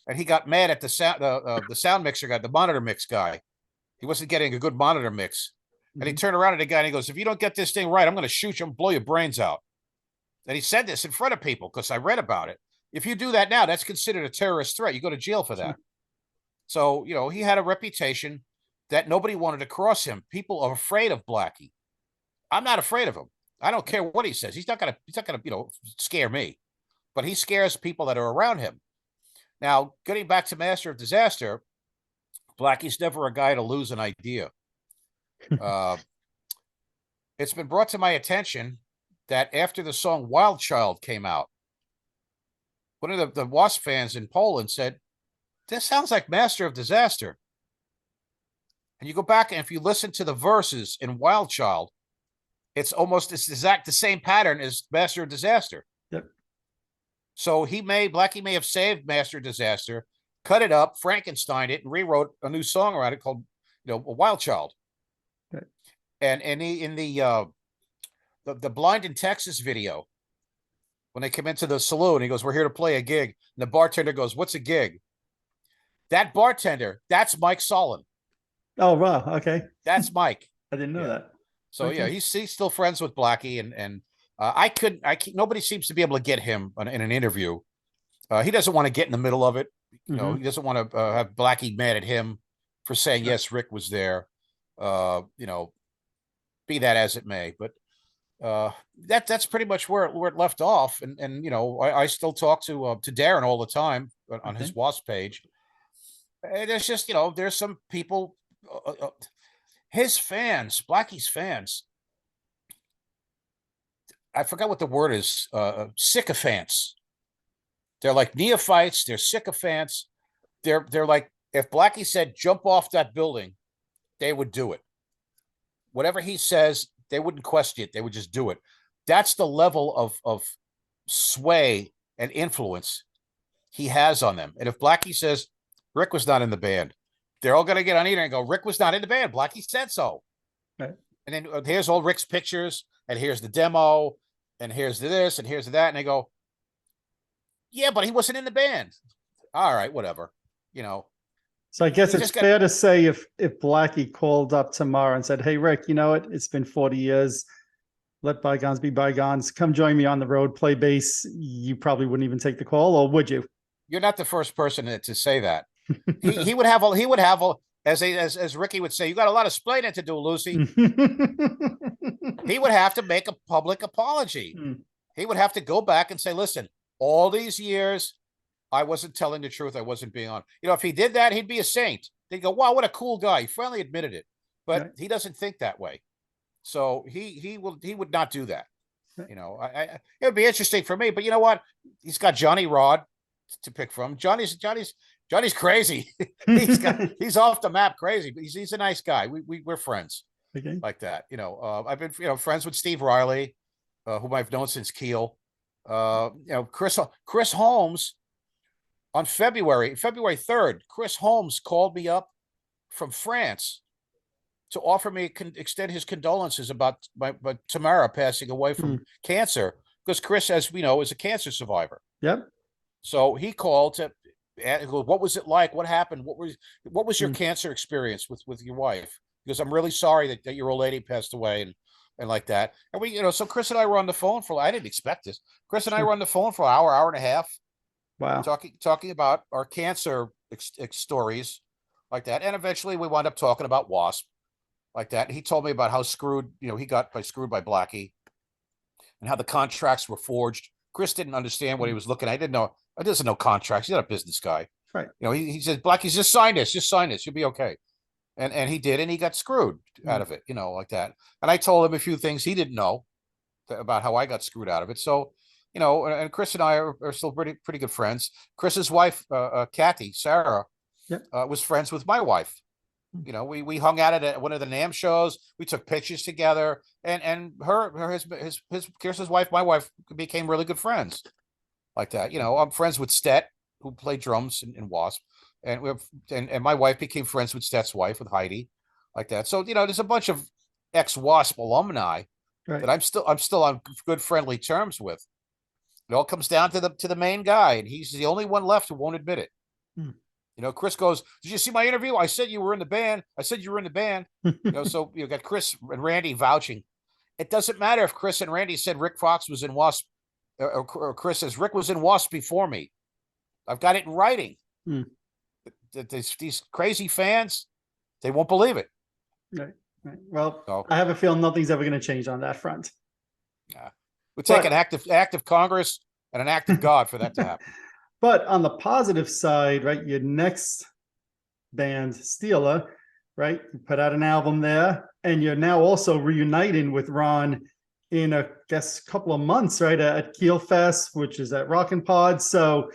S2: and he got mad at the sound mixer guy, the monitor mix guy. He wasn't getting a good monitor mix, and he turned around at the guy and he goes, "If you don't get this thing right, I'm going to shoot you and blow your brains out." And he said this in front of people because I read about it. If you do that now, that's considered a terrorist threat. You go to jail for that. So, he had a reputation that nobody wanted to cross him. People are afraid of Blackie. I'm not afraid of him. I don't care what he says. He's not gonna, scare me, but he scares people that are around him. Now, getting back to Master of Disaster, Blackie's never a guy to lose an idea. It's been brought to my attention that after the song Wild Child came out, one of the W.A.S.P fans in Poland said, "This sounds like Master of Disaster." And you go back and if you listen to the verses in Wild Child, it's almost this exact the same pattern as Master of Disaster.
S1: Yep.
S2: So Blackie may have saved Master of Disaster, cut it up, Frankenstein it, and rewrote a new song around it called, Wild Child.
S1: Okay.
S2: And in the Blind in Texas video, when they come into the saloon, he goes, "We're here to play a gig." And the bartender goes, "What's a gig?" That bartender, that's Mike Solon.
S1: Oh, wow. Okay.
S2: That's Mike.
S1: I didn't know that.
S2: So okay. Yeah, he's still friends with Blackie, and nobody seems to be able to get him in an interview. He doesn't want to get in the middle of it. He doesn't want to have Blackie mad at him for saying, yes, Rick was there. Be that as it may, but that's pretty much where it left off. And I still talk to Darren all the time on his W.A.S.P page. And there's just, there's some people, his fans, Blackie's fans, I forgot what the word is, sycophants. They're like neophytes. They're sycophants. They're like, if Blackie said, "Jump off that building," they would do it. Whatever he says, they wouldn't question it. They would just do it. That's the level of sway and influence he has on them. And if Blackie says Rick was not in the band, they're all going to get on either and go, "Rick was not in the band. Blackie said so."
S1: Right.
S2: And then here's all Rick's pictures, and here's the demo, and here's this, and here's that. And they go, "Yeah, but he wasn't in the band." All right, whatever.
S1: So I guess it's fair to say if Blackie called up tomorrow and said, "Hey, Rick, you know what? It's been 40 years. Let bygones be bygones. Come join me on the road, play bass." You probably wouldn't even take the call, or would you?
S2: You're not the first person to say that. he would have as Ricky would say, "You got a lot of splaining to do, Lucy." He would have to make a public apology. He would have to go back and say, "Listen, all these years, I wasn't telling the truth. I wasn't being on." If he did that, he'd be a saint. They'd go, "Wow, what a cool guy. He finally admitted it." But he doesn't think that way. So he would not do that. It would be interesting for me, but you know what? He's got Johnny Rod to pick from. Johnny's crazy. he's off the map crazy, but he's a nice guy. We're friends like that. I've been friends with Steve Riley, whom I've known since Keel. Chris Holmes. On February 3rd, Chris Holmes called me up from France to offer me extend his condolences about my Tamara passing away from cancer, because Chris, as we know, is a cancer survivor.
S1: Yep.
S2: So he called to ask, "What was it like? What happened? What was your cancer experience with your wife? Because I'm really sorry that your old lady passed away and like that." And we, so Chris and I were on the phone I didn't expect this. Chris and I were on the phone for an hour and a half.
S1: Wow.
S2: talking about our cancer stories like that. And eventually we wound up talking about W.A.S.P. like that. He told me about how screwed, he got screwed by Blackie and how the contracts were forged. Chris didn't understand what he was looking at. I doesn't know contracts. He's not a business guy.
S1: Right.
S2: He said, Blackie's just sign this. You'll be okay. And he did, and he got screwed out of it, like that. And I told him a few things he didn't know about how I got screwed out of it. So, and Chris and I are still pretty good friends. Chris's wife, Kathy, Sarah,
S1: Yep.
S2: Was friends with my wife. We hung out at one of the NAMM shows. We took pictures together, and his Chris's wife, my wife, became really good friends like that. I'm friends with Stet, who played drums in W.A.S.P. And my wife became friends with Stet's wife, with Heidi, like that. So there's a bunch of ex-W.A.S.P. alumni that I'm still on good friendly terms with. It all comes down to the main guy, and he's the only one left who won't admit it. Chris goes, "Did you see my interview? I said you were in the band. So you got Chris and Randy vouching. It doesn't matter if Chris and Randy said Rik Fox was in W.A.S.P. Or Chris says Rik was in W.A.S.P. before me. I've got it in writing. These crazy fans, they won't believe it.
S1: Right. Well, I have a feeling nothing's ever going to change on that front.
S2: Yeah. Would take an act of Congress and an act of God for that to happen.
S1: But on the positive side, right, your next band, Steeler, right, you put out an album there, and you're now also reuniting with Ron in a couple of months, right, at Keel Fest, which is at Rockin' Pod. So,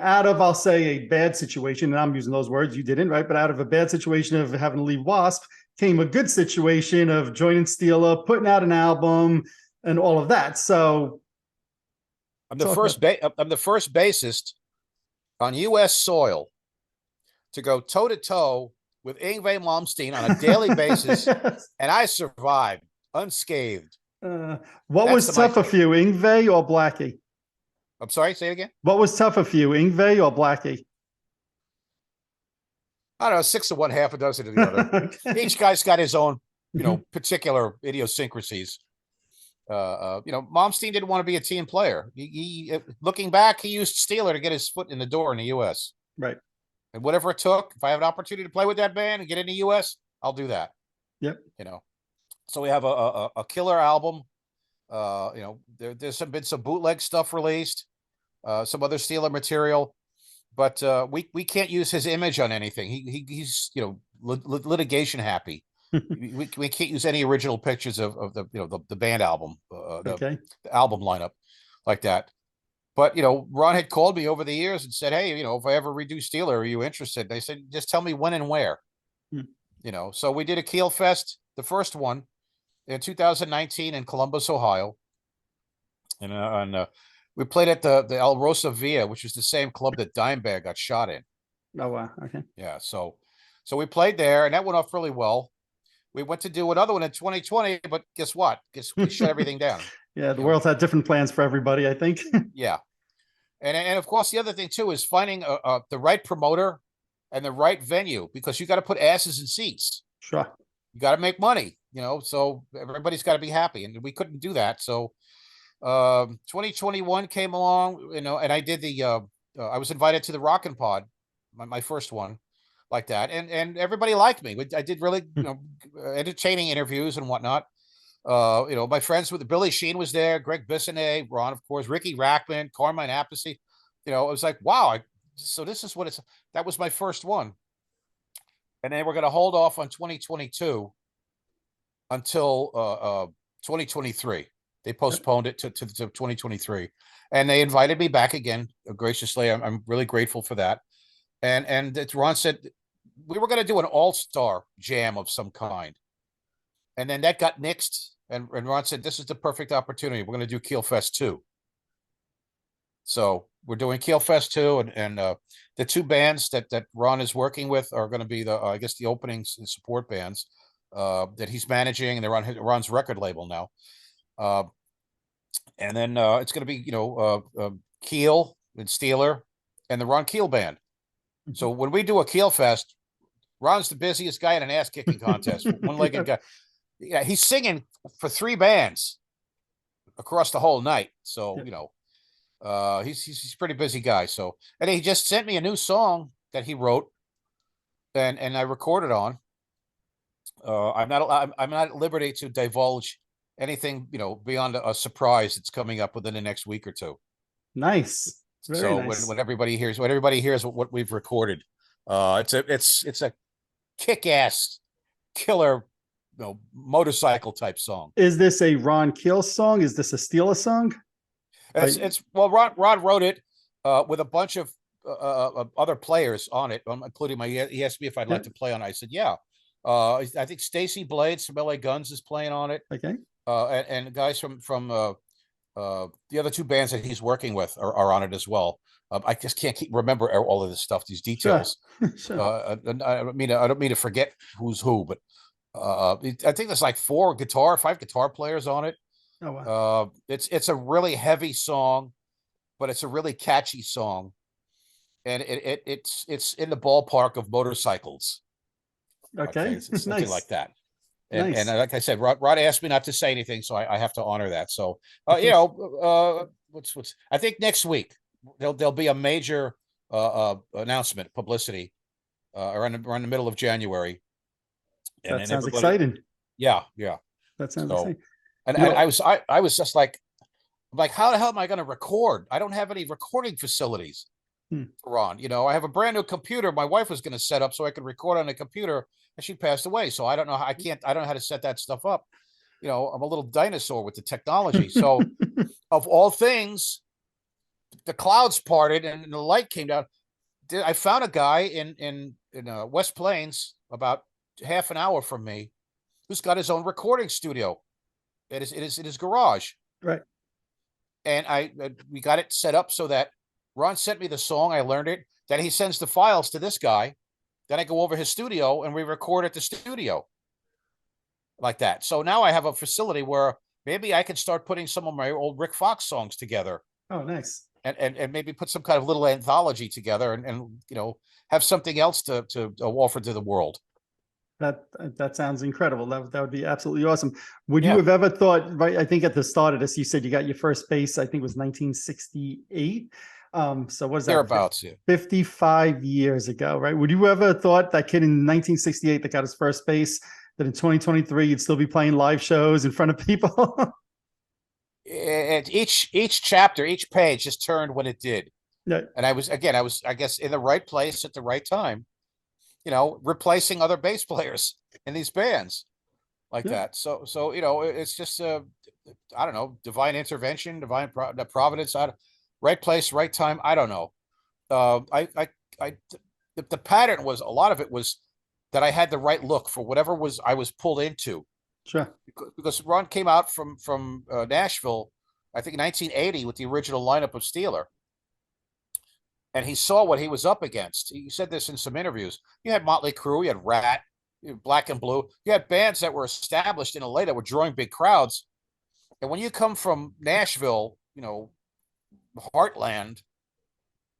S1: out of, I'll say, a bad situation, and I'm using those words, you didn't, right? But out of a bad situation of having to leave W.A.S.P. came a good situation of joining Steeler, putting out an album, and all of that. So
S2: I'm the first bassist on U.S. soil to go toe to toe with Yngwie Malmsteen on a daily basis,
S1: yes.
S2: And I survived unscathed.
S1: What was tougher for you, Yngwie or Blackie?
S2: I'm sorry, say it again.
S1: What was tougher for you, Yngwie or Blackie?
S2: I don't know, 6 of one, half a dozen of the other. Okay. Each guy's got his own, particular idiosyncrasies. Malmsteen didn't want to be a team player. He looking back, he used Steeler to get his foot in the door in the U.S.
S1: Right.
S2: And whatever it took, if I have an opportunity to play with that band and get in the U.S., I'll do that.
S1: Yep.
S2: So we have a killer album. There's been some bootleg stuff released, some other Steeler material, but we can't use his image on anything. He's litigation happy. we can't use any original pictures of the band album, the album lineup like that. But Ron had called me over the years and said, "Hey, if I ever redo Steeler, are you interested?" They said, "Just tell me when and where." So we did a Keel Fest, the first one, in 2019 in Columbus, Ohio, and we played at the El Rosa Villa, which is the same club that Dimebag got shot in.
S1: Oh wow! Okay.
S2: Yeah, so we played there, and that went off really well. We went to do another one in 2020, but guess what? We shut everything down.
S1: Yeah, the world's had different plans for everybody, I think.
S2: Yeah, and of course the other thing too is finding the right promoter and the right venue, because you got to put asses in seats.
S1: Sure.
S2: You got to make money, so everybody's got to be happy, and we couldn't do that. So 2021 came along, and I did I was invited to the Rockin' Pod, my first one like that. And everybody liked me. I did really, entertaining interviews and whatnot. My friends with Billy Sheen was there, Greg Bissonnet, Ron, of course, Ricky Rackman, Carmine Appice. It was like, wow. So this is what that was my first one. And then we're going to hold off on 2022 until 2023. They postponed it to 2023, and they invited me back again graciously. I'm really grateful for that. And Ron said we were going to do an all-star jam of some kind, and then that got nixed. And Ron said this is the perfect opportunity. We're going to do Keel Fest 2. So we're doing Keel Fest 2, and the two bands that Ron is working with are going to be the the opening support bands that he's managing, and they're on Ron's record label now. And then it's going to be Keel and Steeler and the Ron Keel band. So when we do a Keel Fest, Ron's the busiest guy in an ass kicking contest. One-legged guy. Yeah, he's singing for 3 bands across the whole night. So He's a pretty busy guy. So, and he just sent me a new song that he wrote, and I recorded on. I'm not at liberty to divulge anything, beyond a surprise that's coming up within the next week or two.
S1: Nice. Very
S2: So
S1: nice.
S2: when everybody hears what we've recorded, it's a kick-ass killer, motorcycle type song.
S1: Is this a Ron Keel song? Is this a Steeler song?
S2: It's well, Ron wrote it with a bunch of other players on it, including my. He asked me if I'd like to play on it. I said, yeah. I think Stacy Blades from LA Guns is playing on it.
S1: Okay.
S2: And guys from the other two bands that he's working with are on it as well. I just can't remember all of this stuff, these details.
S1: Sure.
S2: I don't mean to forget who's who, but I think there's like five guitar players on it.
S1: Oh wow.
S2: It's a really heavy song, but it's a really catchy song, and it's in the ballpark of motorcycles.
S1: Okay.
S2: It's something
S1: Nice.
S2: like that.
S1: Nice.
S2: And like I said, Rod asked me not to say anything, so I have to honor that. So what's I think next week there'll be a major announcement, publicity, around the middle of January.
S1: That sounds exciting.
S2: Yeah.
S1: That sounds exciting.
S2: And I was just like, how the hell am I going to record? I don't have any recording facilities. Ron, I have a brand new computer my wife was going to set up so I could record on a computer, and she passed away. So I don't know. I don't know how to set that stuff up. I'm a little dinosaur with the technology. So of all things, the clouds parted and the light came down. I found a guy in West Plains, about half an hour from me, who's got his own recording studio. It is in his garage.
S1: Right.
S2: And we got it set up so that Ron sent me the song. I learned it. Then he sends the files to this guy. Then I go over his studio and we record at the studio like that. So now I have a facility where maybe I can start putting some of my old Rik Fox songs together.
S1: Oh, nice.
S2: And maybe put some kind of little anthology together and have something else to offer to the world.
S1: That sounds incredible. That would be absolutely awesome. Would you have ever thought, right? I think at the start of this, you said you got your first bass, I think it was 1968. So what is that?
S2: Thereabouts,
S1: 55 years ago, right? Would you ever thought that kid in 1968 that got his first bass, that in 2023 you'd still be playing live shows in front of people?
S2: Each chapter, each page just turned when it did.
S1: Yeah.
S2: And I was, I guess, in the right place at the right time, replacing other bass players in these bands like that. So it's just I don't know, divine intervention, divine providence. Right place, right time. I don't know. The pattern was, a lot of it was that I had the right look for whatever I was pulled into.
S1: Sure.
S2: Because Ron came out from Nashville, I think 1980, with the original lineup of Steeler. And he saw what he was up against. He said this in some interviews. You had Motley Crue, you had Rat, you had Black and Blue. You had bands that were established in LA that were drawing big crowds. And when you come from Nashville, heartland,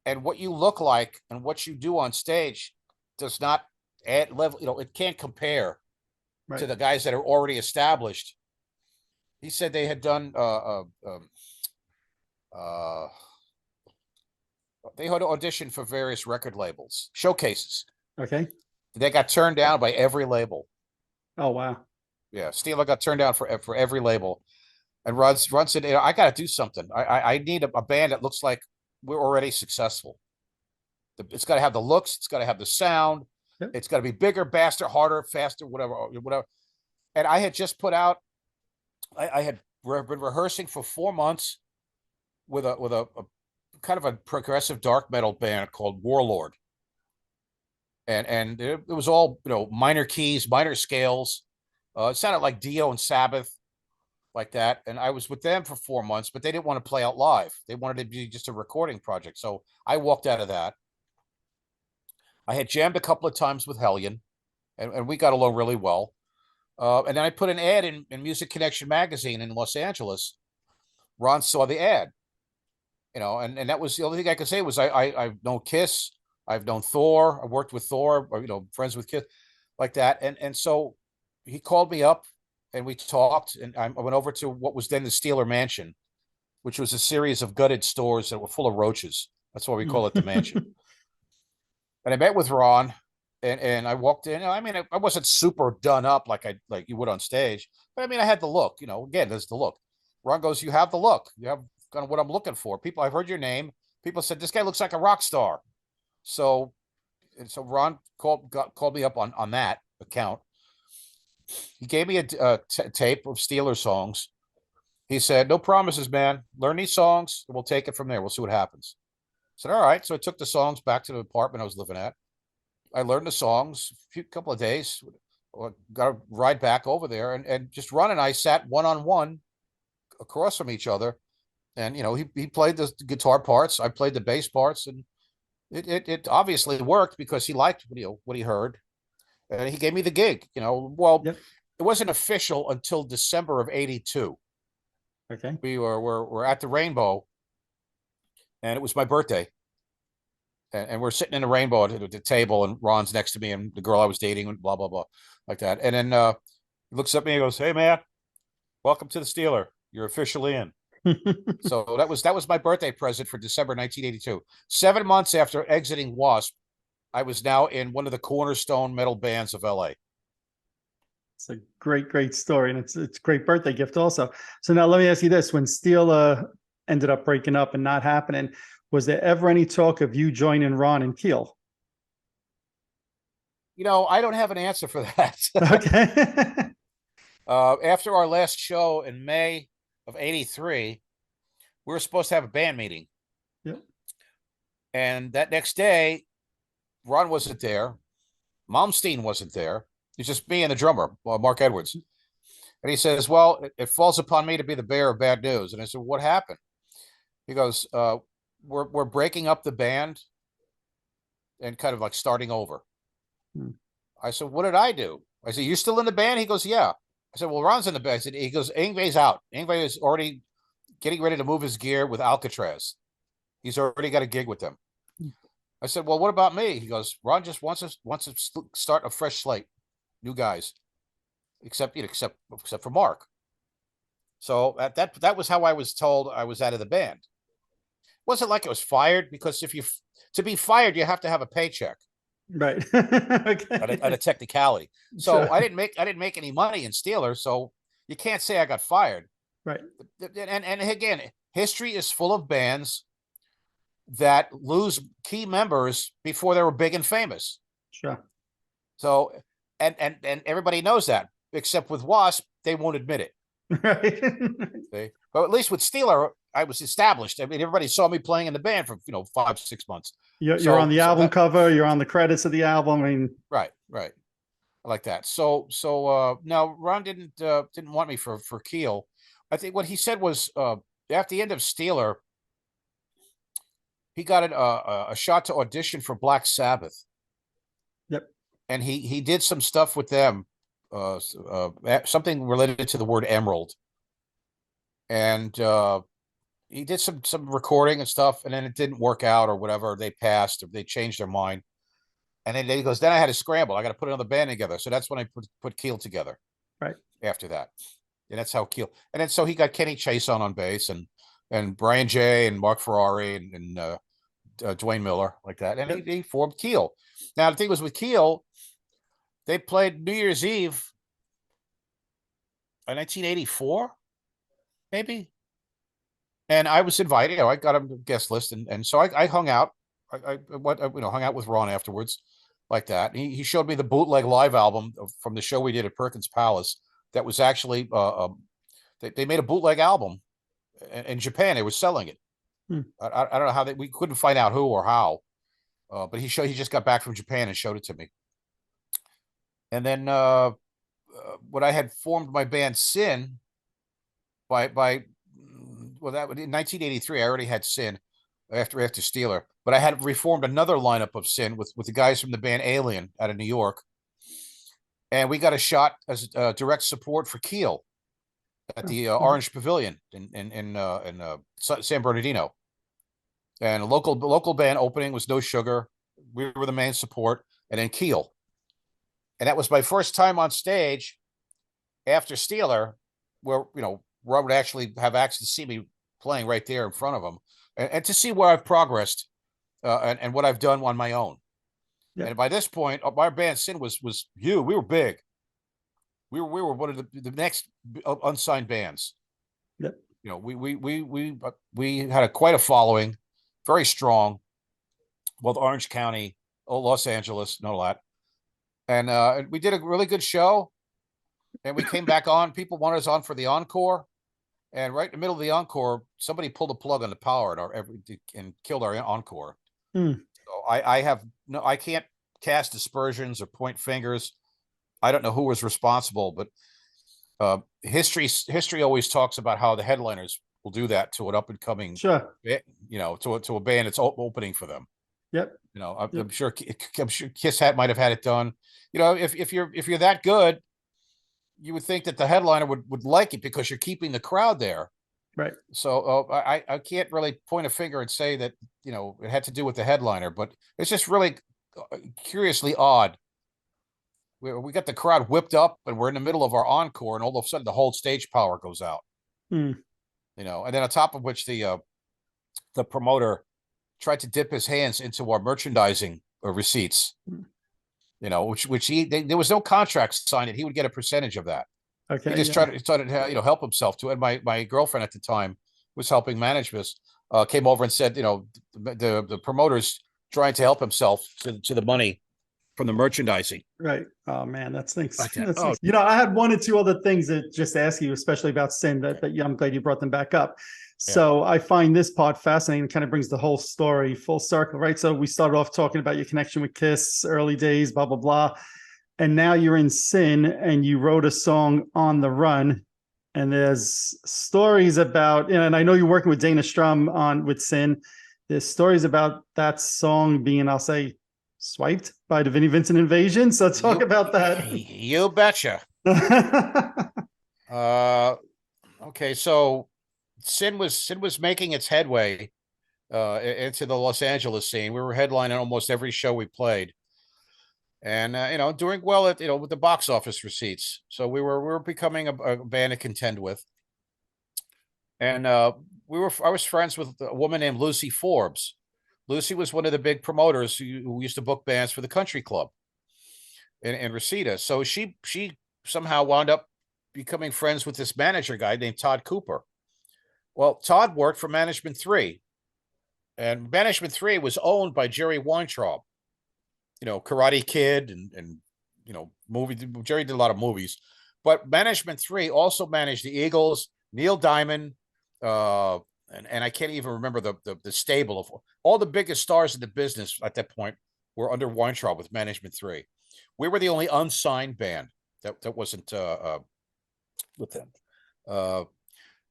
S2: and what you look like and what you do on stage does not add level, it can't compare to the guys that are already established. He said they had done they had auditioned for various record labels, showcases.
S1: Okay.
S2: They got turned down by every label.
S1: Oh wow.
S2: Yeah, Steeler got turned down for every label. And Ron said, I got to do something. I need a band that looks like we're already successful. It's got to have the looks. It's got to have the sound. Yep. It's got to be bigger, faster, harder, faster, whatever. And I had just put out, I had been rehearsing for 4 months with a kind of a progressive dark metal band called Warlord. And it was all, minor keys, minor scales. It sounded like Dio and Sabbath, like that. And I was with them for 4 months, but they didn't want to play out live. They wanted to be just a recording project. So I walked out of that. I had jammed a couple of times with Hellion, and we got along really well. And then I put an ad in Music Connection magazine in Los Angeles. Ron saw the ad, and that was the only thing I could say was I've known Kiss. I've known Thor. I worked with Thor, or, friends with Kiss, like that. And so he called me up and we talked, and I went over to what was then the Steeler Mansion, which was a series of gutted stores that were full of roaches. That's why we call it the mansion. And I met with Ron, and I walked in. I mean, I wasn't super done up like you would on stage, but I mean, I had the look. Again, there's the look. Ron goes, "You have the look. You have kind of what I'm looking for." People, I've heard your name. People said this guy looks like a rock star. So Ron called me up on that account. He gave me a tape of Steeler songs. He said, "No promises, man. Learn these songs, and we'll take it from there. We'll see what happens." I said, "All right." So I took the songs back to the apartment I was living at. I learned the songs a couple of days. Got a ride back over there, and just Ron and I sat one-on-one across from each other. And he played the guitar parts, I played the bass parts, and it obviously worked because he liked what he heard, and he gave me the gig. Well,
S1: Yep.
S2: it wasn't official until December of '82.
S1: Okay.
S2: We're at the Rainbow, and it was my birthday, and we're sitting in the Rainbow at the table, and Ron's next to me, and the girl I was dating, and blah blah blah, like that. And then he looks at me and goes, "Hey man, welcome to the Steeler. You're officially in." So that was my birthday present for December 1982. 7 months after exiting W.A.S.P, I was now in one of the cornerstone metal bands of LA.
S1: It's a great story, and it's a great birthday gift also. So now let me ask you this: when Steel ended up breaking up and not happening, was there ever any talk of you joining Ron and Keel?
S2: I don't have an answer for that.
S1: Okay.
S2: After our last show in May of '83, we were supposed to have a band meeting.
S1: Yep.
S2: And that next day, Ron wasn't there. Malmsteen wasn't there. It's just me and the drummer, Mark Edwards. And he says, "Well, it falls upon me to be the bearer of bad news." And I said, "What happened?" He goes, we're breaking up the band and kind of like starting over. I said, "What did I do?" I said, "You still in the band?" He goes, "Yeah." I said, "Well, Ron's in the band." I said, he goes, "Yngwie's out. Yngwie is already getting ready to move his gear with Alcatraz. He's already got a gig with them." I said, "Well, what about me?" He goes, "Ron just wants to start a fresh slate, new guys, except for Mark." So that was how I was told I was out of the band. It wasn't like I was fired, because to be fired, you have to have a paycheck.
S1: Right. Okay.
S2: At a technicality. So
S1: Sure.
S2: I didn't make any money in Steeler, so you can't say I got fired.
S1: Right.
S2: And again, history is full of bands that lose key members before they were big and famous.
S1: Sure.
S2: So and everybody knows that, except with W.A.S.P, they won't admit it.
S1: Right.
S2: See? But at least with Steeler, I was established. I mean, everybody saw me playing in the band for 5-6 months.
S1: You're on the album cover. You're on the credits of the album. I mean,
S2: right. I like that. So now Ron didn't want me for Keel. I think what he said was at the end of Steeler, he got a shot to audition for Black Sabbath.
S1: Yep.
S2: And he did some stuff with them, something related to the word emerald. And he did some recording and stuff, and then it didn't work out or whatever. They passed, or they changed their mind. And then he goes, "Then I had to scramble. I got to put another band together." So that's when I put Keel together.
S1: Right.
S2: After that. And that's how Keel. And then so he got Kenny Chase on bass, and Brian J. and Mark Ferrari and Dwayne Miller, like that. And he formed Keel. Now, the thing was with Keel, they played New Year's Eve in 1984, maybe. And I was invited. I got him to guest list, and so I hung out. I hung out with Ron afterwards, like that. He showed me the bootleg live album from the show we did at Perkins Palace. That was actually they made a bootleg album in Japan. They were selling it. I don't know how we couldn't find out who or how, but he just got back from Japan and showed it to me. And then when I had formed my band Sin that in 1983, I already had Sin after Steeler, but I had reformed another lineup of Sin with the guys from the band Alien out of New York, and we got a shot as direct support for Keel at the Orange Pavilion in San Bernardino, and a local band opening was No Sugar. We were the main support, and then Keel, and that was my first time on stage after Steeler, where Rob would actually have access to see me playing right there in front of them, and to see where I've progressed, and what I've done on my own.
S1: Yep.
S2: And by this point, our band Sin was huge. We were big. We were one of the next unsigned bands.
S1: Yep.
S2: You know, we had quite a following, very strong, both Orange County, Los Angeles, and all that. And we did a really good show, and we came back on. People wanted us on for the encore, and right in the middle of the encore, somebody pulled a plug on the power and killed our encore.
S1: Mm.
S2: So I can't cast aspersions or point fingers. I don't know who was responsible, but history always talks about how the headliners will do that to an up and coming,
S1: Sure.
S2: to a band that's opening for them.
S1: Yep.
S2: I'm
S1: Yep.
S2: sure Kiss might have had it done. If you're that good, you would think that the headliner would like it because you're keeping the crowd there.
S1: Right.
S2: So I can't really point a finger and say that it had to do with the headliner, but it's just really curiously odd. We got the crowd whipped up, and we're in the middle of our encore, and all of a sudden the whole stage power goes out.
S1: Mm.
S2: And then on top of which the promoter tried to dip his hands into our merchandising receipts. Which there was no contract signed, and he would get a percentage of that.
S1: Okay.
S2: He just tried to help himself to it. My girlfriend at the time was helping manage this. Came over and said, the promoter's trying to help himself to the money from the merchandising.
S1: Right. Oh man, that stinks.
S2: Like that.
S1: That stinks. I had one or two other things that just ask you, especially about Sin, that I'm glad you brought them back up. So I find this part fascinating. It kind of brings the whole story full circle, right? So we started off talking about your connection with Kiss, early days, blah, blah, blah. And now you're in Sin, and you wrote a song, On the Run. And there's stories about, and I know you're working with Dana Strum with Sin. There's stories about that song being, I'll say, swiped by the Vinnie Vincent invasion. So talk about that.
S2: You betcha. Okay, so Sin was making its headway into the Los Angeles scene. We were headlining almost every show we played, and doing well at with the box office receipts. So we were becoming a band to contend with, and I was friends with a woman named Lucy Forbes. Lucy was one of the big promoters who used to book bands for the country club in Reseda. So she somehow wound up becoming friends with this manager guy named Todd Cooper. Well, Todd worked for Management 3, and Management 3 was owned by Jerry Weintraub, Karate Kid and movie. Jerry did a lot of movies, but Management 3 also managed the Eagles, Neil Diamond, and I can't even remember the stable of all the biggest stars in the business at that point were under Weintraub with Management 3. We were the only unsigned band that wasn't with them.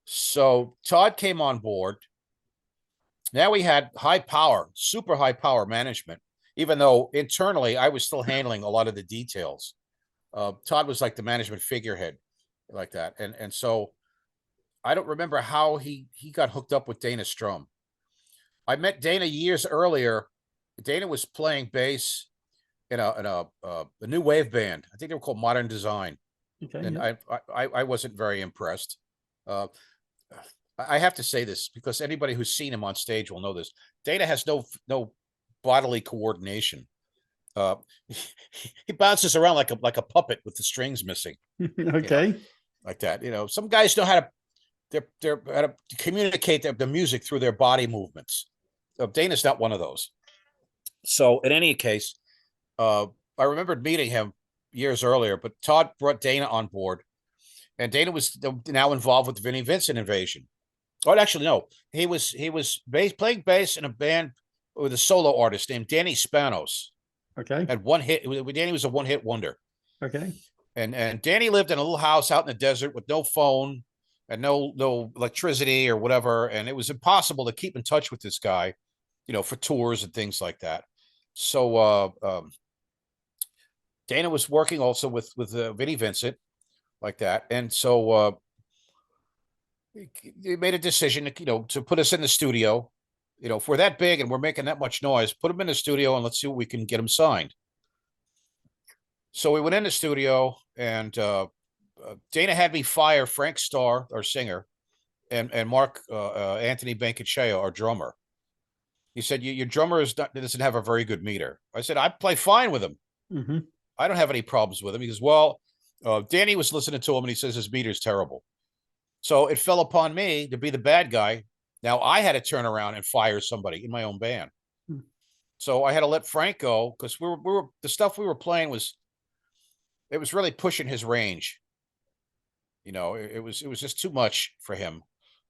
S2: So Todd came on board. Now we had super high power management, even though internally I was still handling a lot of the details. Todd was like the management figurehead like that. And so I don't remember how he got hooked up with Dana Strum. I met Dana years earlier. Dana was playing bass in a new wave band. I think they were called Modern Design. Okay, and yeah. I wasn't very impressed. I have to say this because anybody who's seen him on stage will know this. Dana has no bodily coordination. He bounces around like a puppet with the strings missing.
S1: Okay,
S2: like that. Some guys know how to communicate the music through their body movements. Dana's not one of those. So in any case, I remembered meeting him years earlier, but Todd brought Dana on board, and Dana was now involved with the Vinnie Vincent invasion. Oh, actually, no, he was playing bass in a band with a solo artist named Danny Spanos.
S1: Okay,
S2: had one hit. Danny was a one-hit wonder.
S1: Okay,
S2: and Danny lived in a little house out in the desert with no phone and no electricity or whatever, and it was impossible to keep in touch with this guy, for tours and things like that. So Dana was working also with Vinnie Vincent like that, and so he made a decision to put us in the studio. If we're that big and we're making that much noise, put him in the studio and let's see what we can get him signed. So we went in the studio, and Dana had me fire Frank Starr, our singer, and Mark Anthony Bencaccio, our drummer. He said, your drummer doesn't have a very good meter. I said, I play fine with him.
S1: Mm-hmm.
S2: I don't have any problems with him. He goes, well, Danny was listening to him and he says his meter's terrible. So it fell upon me to be the bad guy. Now I had to turn around and fire somebody in my own band.
S1: Hmm.
S2: So I had to let Frank go because we were the stuff we were playing was really pushing his range. It was just too much for him.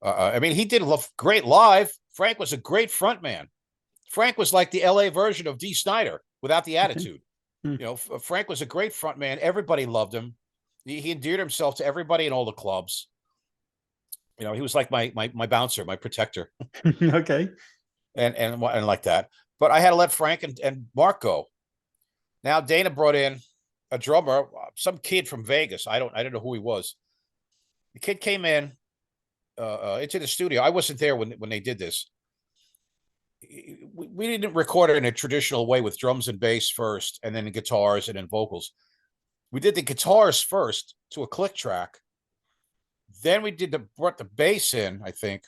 S2: I mean, he did great live. Frank was a great front man. Frank was like the LA version of Dee Snider without the attitude. Frank was a great front man. Everybody loved him. He endeared himself to everybody in all the clubs. He was like my bouncer, my protector.
S1: Okay.
S2: And like that. But I had to let Frank and Mark go. Now Dana brought in a drummer, some kid from Vegas. I don't know who he was. The kid came in into the studio. I wasn't there when they did this. We didn't record it in a traditional way with drums and bass first, and then guitars and then vocals. We did the guitars first to a click track. Then we brought the bass in, I think.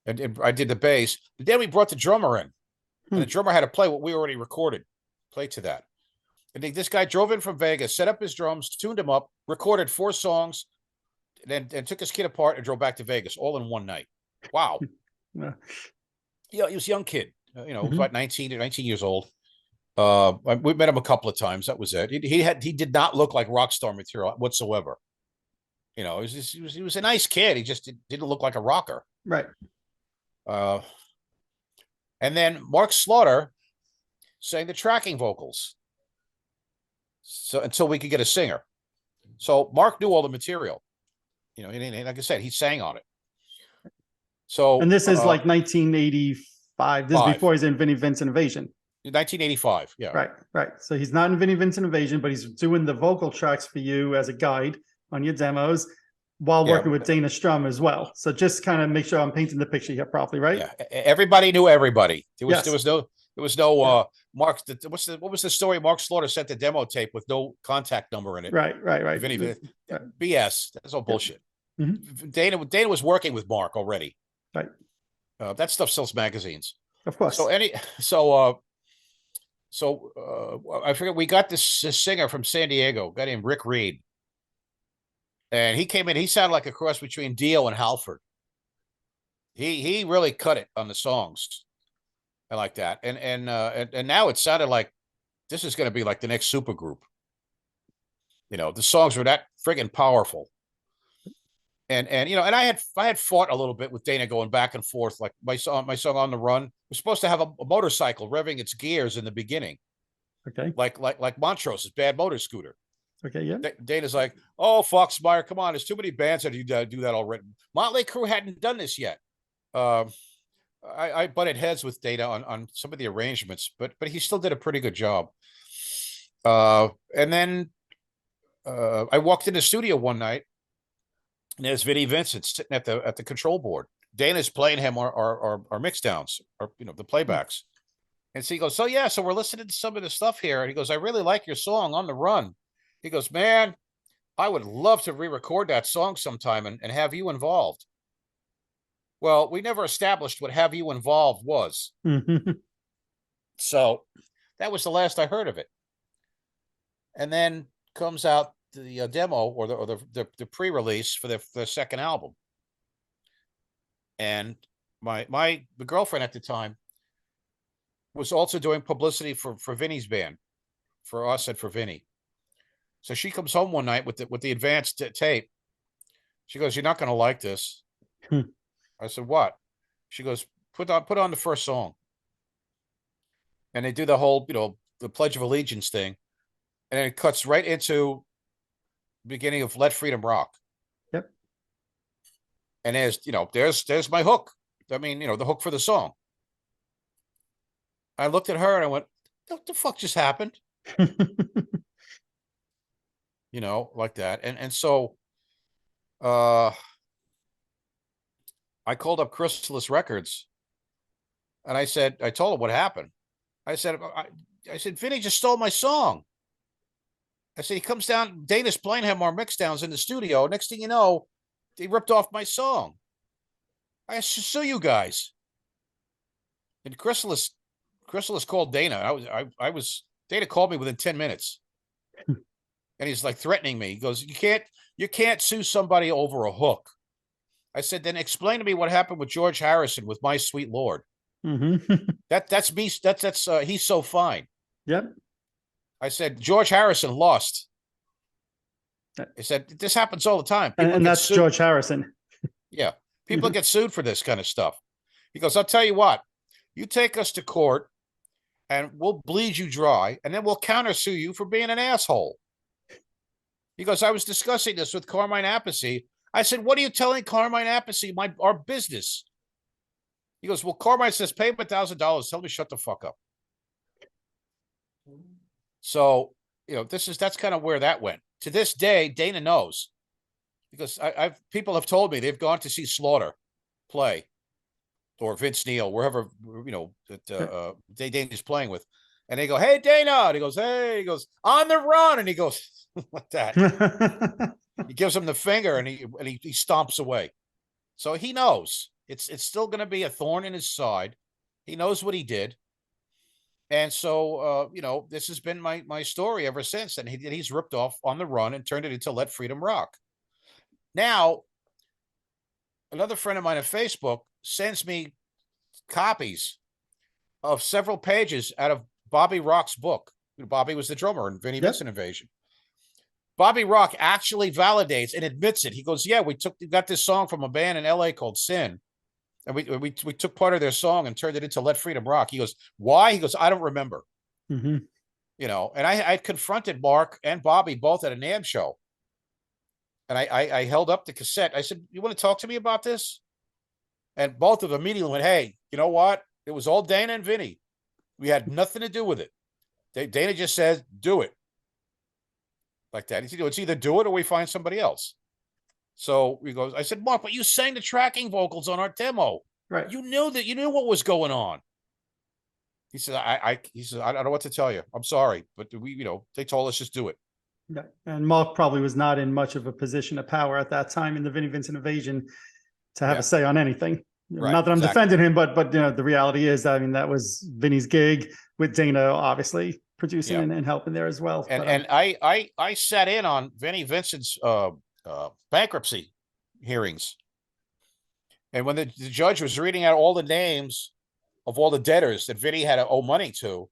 S2: And I did the bass. But then we brought the drummer in. And the drummer had to play what we already recorded. Play to that. And this guy drove in from Vegas, set up his drums, tuned him up, recorded 4 songs, and took his kid apart and drove back to Vegas all in one night. Wow. Yeah, he was a young kid. He was about 19 years old. We met him a couple of times. That was it. He did not look like rock star material whatsoever. He was a nice kid. He just didn't look like a rocker.
S1: Right.
S2: And then Mark Slaughter sang the tracking vocals. So until we could get a singer. So Mark knew all the material. And like I said, he sang on it. So
S1: and this is like 1985. This is before he's in Vinnie Vincent Invasion.
S2: 1985, yeah.
S1: Right. So he's not in Vinnie Vincent Invasion, but he's doing the vocal tracks for you as a guide on your demos while working with Dana Strum as well. So just kind of make sure I'm painting the picture here properly, right?
S2: Yeah. Everybody knew everybody. There was no Mark. What was the story? Mark Slaughter sent the demo tape with no contact number in it.
S1: Right.
S2: Vinnie, BS. That's all bullshit.
S1: Mm-hmm.
S2: Dana was working with Mark already.
S1: Right.
S2: That stuff sells magazines.
S1: Of course.
S2: So I forget, we got this singer from San Diego, a guy named Rick Reed. And he came in, he sounded like a cross between Dio and Halford. He really cut it on the songs. I like that. And now it sounded like this is going to be like the next supergroup. The songs were that friggin' powerful. And I had fought a little bit with Dana going back and forth, like my song On the Run was supposed to have a motorcycle revving its gears in the beginning.
S1: Okay.
S2: Like Montrose's Bad Motor Scooter.
S1: Okay, yeah.
S2: Dana's like, oh, Foxmeyer, come on, there's too many bands that do that already. Motley Crue hadn't done this yet. I butted heads with Dana on some of the arrangements, but he still did a pretty good job. And then I walked in the studio one night, and there's Vinnie Vincent sitting at the control board. Dana's playing him our mix downs, or the playbacks. And so he goes, so we're listening to some of the stuff here. And he goes, I really like your song On the Run. He goes, man, I would love to re-record that song sometime and have you involved. Well, we never established what have you involved was. So that was the last I heard of it. And then comes out the demo or the pre-release for the second album. And the girlfriend at the time was also doing publicity for Vinny's band, for us and for Vinny. So she comes home one night with the advanced tape. She goes, "You're not going to like this." I said, "What?" She goes, "Put on the first song." And they do the whole, the Pledge of Allegiance thing, and it cuts right into the beginning of Let Freedom Rock.
S1: Yep.
S2: And there's my hook. I mean, the hook for the song. I looked at her and I went, "What the fuck just happened?" Like that. And so I called up Chrysalis Records and I told him what happened. I said, Vinny just stole my song. I said, he comes down, Dana's playing him our mix downs in the studio. Next thing you know, They ripped off my song. I should sue you guys. And Chrysalis called Dana. I was Dana called me within 10 minutes. And he's like threatening me. He goes, you can't sue somebody over a hook. I said, then explain to me what happened with George Harrison with My Sweet Lord. That's me. That's He's So Fine.
S1: Yep.
S2: I said, George Harrison lost. I said, this happens all the time.
S1: And that's sued. George Harrison.
S2: Yeah. People get sued for this kind of stuff. He goes, I'll tell you what, you take us to court and we'll bleed you dry and then we'll countersue you for being an asshole. He goes, I was discussing this with Carmine Appice. I said, what are you telling Carmine Appice, our business? He goes, well, Carmine says, pay him $1,000. Tell me shut the fuck up. So, that's kind of where that went. To this day, Dana knows because people have told me they've gone to see Slaughter play or Vince Neil, wherever, that Dana's playing with. And they go, hey, Dana. And he goes, hey, he goes, on the run. And he goes like that. He gives him the finger and he stomps away. So he knows it's still going to be a thorn in his side. He knows what he did. And so, this has been my story ever since. And he's ripped off On the Run and turned it into Let Freedom Rock. Now, another friend of mine on Facebook sends me copies of several pages out of Bobby Rock's book. Bobby was the drummer in Vinnie Vincent Invasion. Bobby Rock actually validates and admits it. He goes, yeah, we got this song from a band in LA called Sin. And we took part of their song and turned it into Let Freedom Rock. He goes, why? He goes, I don't remember. And I confronted Mark and Bobby both at a NAMM show. And I held up the cassette. I said, you want to talk to me about this? And both of them immediately went, hey, you know what? It was all Dana and Vinny. We had nothing to do with it. Dana just said, do it. Like that. It's either do it or we find somebody else. So he goes, I said, Mark, but you sang the tracking vocals on our demo.
S1: Right.
S2: You knew what was going on. He said, I don't know what to tell you. I'm sorry, but they told us just do it.
S1: Yeah. And Mark probably was not in much of a position of power at that time in the Vinnie Vincent Invasion to have a say on anything.
S2: Right,
S1: not that I'm defending him, but the reality is, that was Vinny's gig with Dana, obviously producing and helping there as well.
S2: And I sat in on Vinnie Vincent's bankruptcy hearings. And when the judge was reading out all the names of all the debtors that Vinny had to owe money to,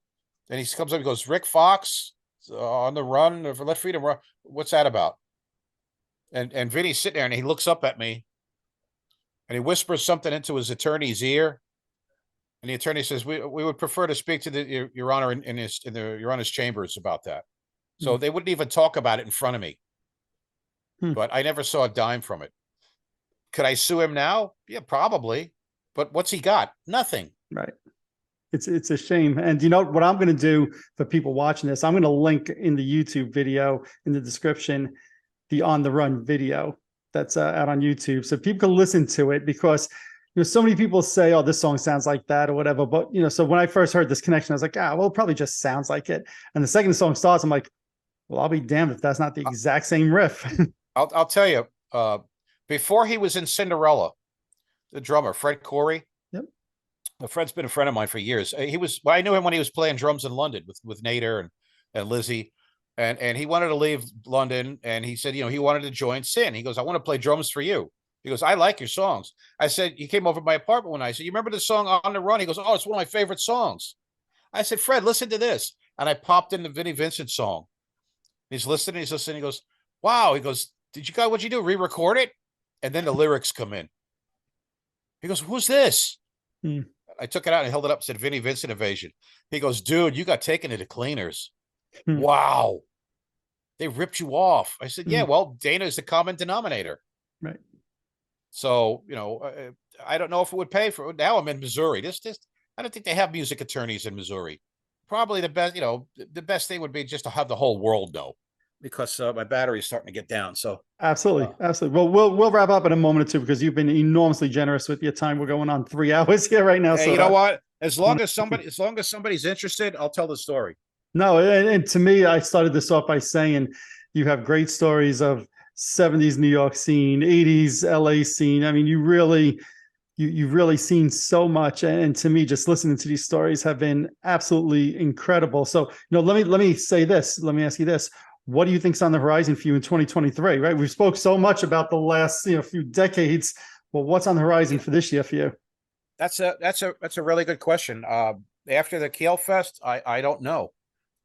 S2: then he comes up and goes, Rik Fox on the run for Let Freedom Run. What's that about? And Vinny's sitting there and he looks up at me and he whispers something into his attorney's ear. And the attorney says, we would prefer to speak to Your Honor in Your Honor's chambers about that. So they wouldn't even talk about it in front of me. But I never saw a dime from it. Could I sue him now? Yeah, probably. But what's he got? Nothing.
S1: Right. It's a shame. And what I'm going to do for people watching this? I'm going to link in the YouTube video in the description, the On the Run video that's out on YouTube. So people can listen to it because, so many people say, oh, this song sounds like that or whatever. But, so when I first heard this connection, I was like, well, it probably just sounds like it. And the second the song starts, I'm like, well, I'll be damned if that's not the exact same riff.
S2: I'll tell you, before he was in Cinderella, the drummer, Fred Corey.
S1: Yep.
S2: Fred's been a friend of mine for years. I knew him when he was playing drums in London with Nader and Lizzie. And he wanted to leave London. And he said, he wanted to join Sin. He goes, I want to play drums for you. He goes, I like your songs. I said, he came over to my apartment one night. I said, you remember the song On the Run? He goes, oh, it's one of my favorite songs. I said, Fred, listen to this. And I popped in the Vinnie Vincent song. He's listening. He goes, wow. He goes, what'd you do? Re-record it? And then the lyrics come in. He goes, who's this? I took it out and held it up and said, Vinnie Vincent Invasion. He goes, dude, you got taken to the cleaners. Wow. They ripped you off. I said, yeah, well, Dana is the common denominator.
S1: Right.
S2: So, I don't know if it would pay for it. Now I'm in Missouri. I don't think they have music attorneys in Missouri. Probably the best, the best thing would be just to have the whole world know, because my battery is starting to get down. So
S1: absolutely. Well, we'll wrap up in a moment or two because you've been enormously generous with your time. We're going on 3 hours here right now.
S2: Hey,
S1: so
S2: you know what? As long as somebody's interested, I'll tell the story.
S1: No, and to me, I started this off by saying you have great stories of '70s New York scene, '80s LA scene. I mean, you've really seen so much, and to me, just listening to these stories have been absolutely incredible. So, let me say this. Let me ask you this: what do you think's on the horizon for you in 2023? Right, we've spoke so much about the last few decades. Well, what's on the horizon for this year for you?
S2: That's a really good question. After the Keel Fest, I don't know.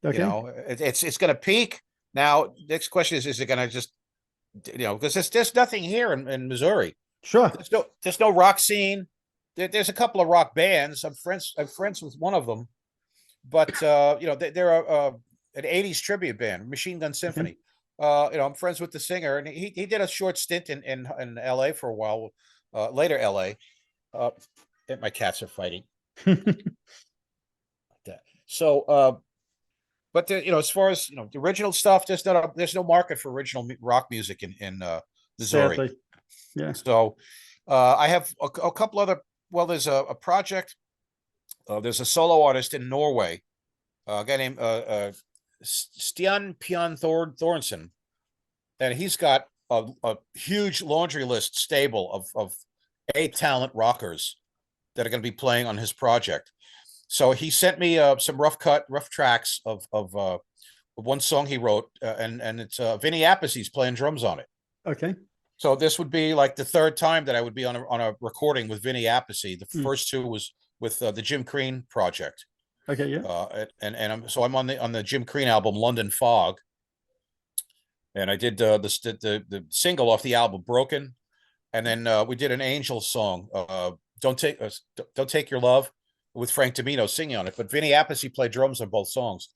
S1: Okay,
S2: It's going to peak. Now, next question is it going to just, because there's nothing here in Missouri.
S1: sure.
S2: There's no rock scene. There's a couple of rock bands. I'm friends with one of them, but they're an '80s tribute band, Machine Gun
S1: Okay.
S2: Symphony. I'm friends with the singer, and he did a short stint in LA for a while. Later LA. Uh, my cats are fighting. So, but as far as the original stuff, there's no market for original rock music in Missouri.
S1: Sadly, yeah.
S2: So, I have a couple other. Well, there's a project. There's a solo artist in Norway, a guy named Stian Pian Thornson, and he's got a huge laundry list stable of 8 talent rockers that are going to be playing on his project. So he sent me some rough tracks of one song he wrote, and it's Vinnie Appice's playing drums on it.
S1: Okay.
S2: So this would be like the third time that I would be on a recording with Vinnie Appice. The first two was with the Jim Crean project.
S1: Okay. Yeah.
S2: I'm on the Jim Crean album London Fog, and I did the single off the album Broken, and then we did an Angel song, Don't Take Your Love, with Frank Domino singing on it. But Vinnie Appice played drums on both songs.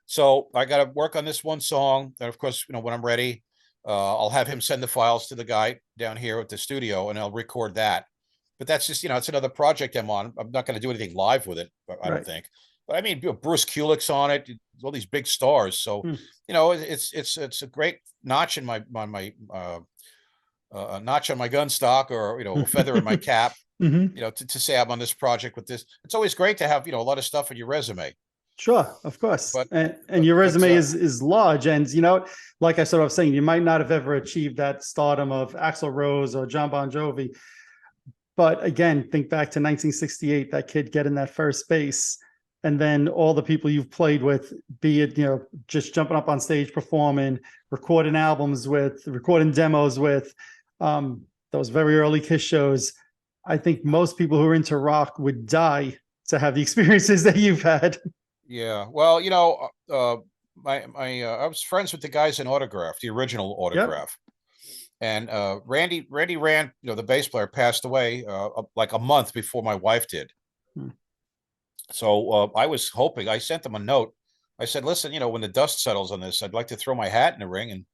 S2: So I got to work on this one song. And of course, when I'm ready, I'll have him send the files to the guy down here at the studio, and I'll record that. But that's just, it's another project I'm on. I'm not going to do anything live with it, I don't think. But I mean, Bruce Kulick's on it, all these big stars. So, it's a great notch in my a notch on my gun stock, or a feather in my cap. To say I'm on this project with this. It's always great to have a lot of stuff on your resume.
S1: Sure, of course.
S2: But
S1: your resume is large, and like I sort of saying, you might not have ever achieved that stardom of Axl Rose or John Bon Jovi. But again, think back to 1968, that kid getting that first base, and then all the people you've played with, be it just jumping up on stage, performing, recording albums with, recording demos with, those very early Kiss shows. I think most people who are into rock would die to have the experiences that you've had.
S2: Yeah. Well, I was friends with the guys in Autograph, the original Autograph. Yep. And Randy Rand, the bass player, passed away like a month before my wife did. So I was hoping, I sent them a note. I said, listen, when the dust settles on this, I'd like to throw my hat in the ring, and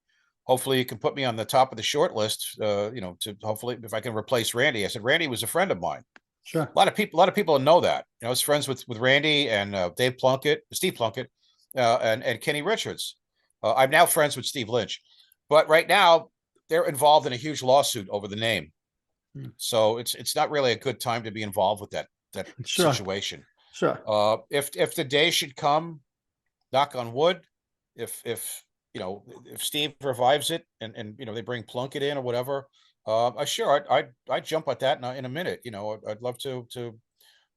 S2: hopefully you can put me on the top of the short list, to hopefully, if I can replace Randy. I said, Randy was a friend of mine.
S1: Sure.
S2: A lot of people know that. I was friends with Randy and Steve Plunkett, and Kenny Richards. I'm now friends with Steve Lynch, but right now they're involved in a huge lawsuit over the name. So it's not really a good time to be involved with that
S1: Sure.
S2: situation.
S1: Sure.
S2: If the day should come, knock on wood, if Steve revives it and they bring Plunkett in or whatever, I'd jump at that in a minute. I'd love to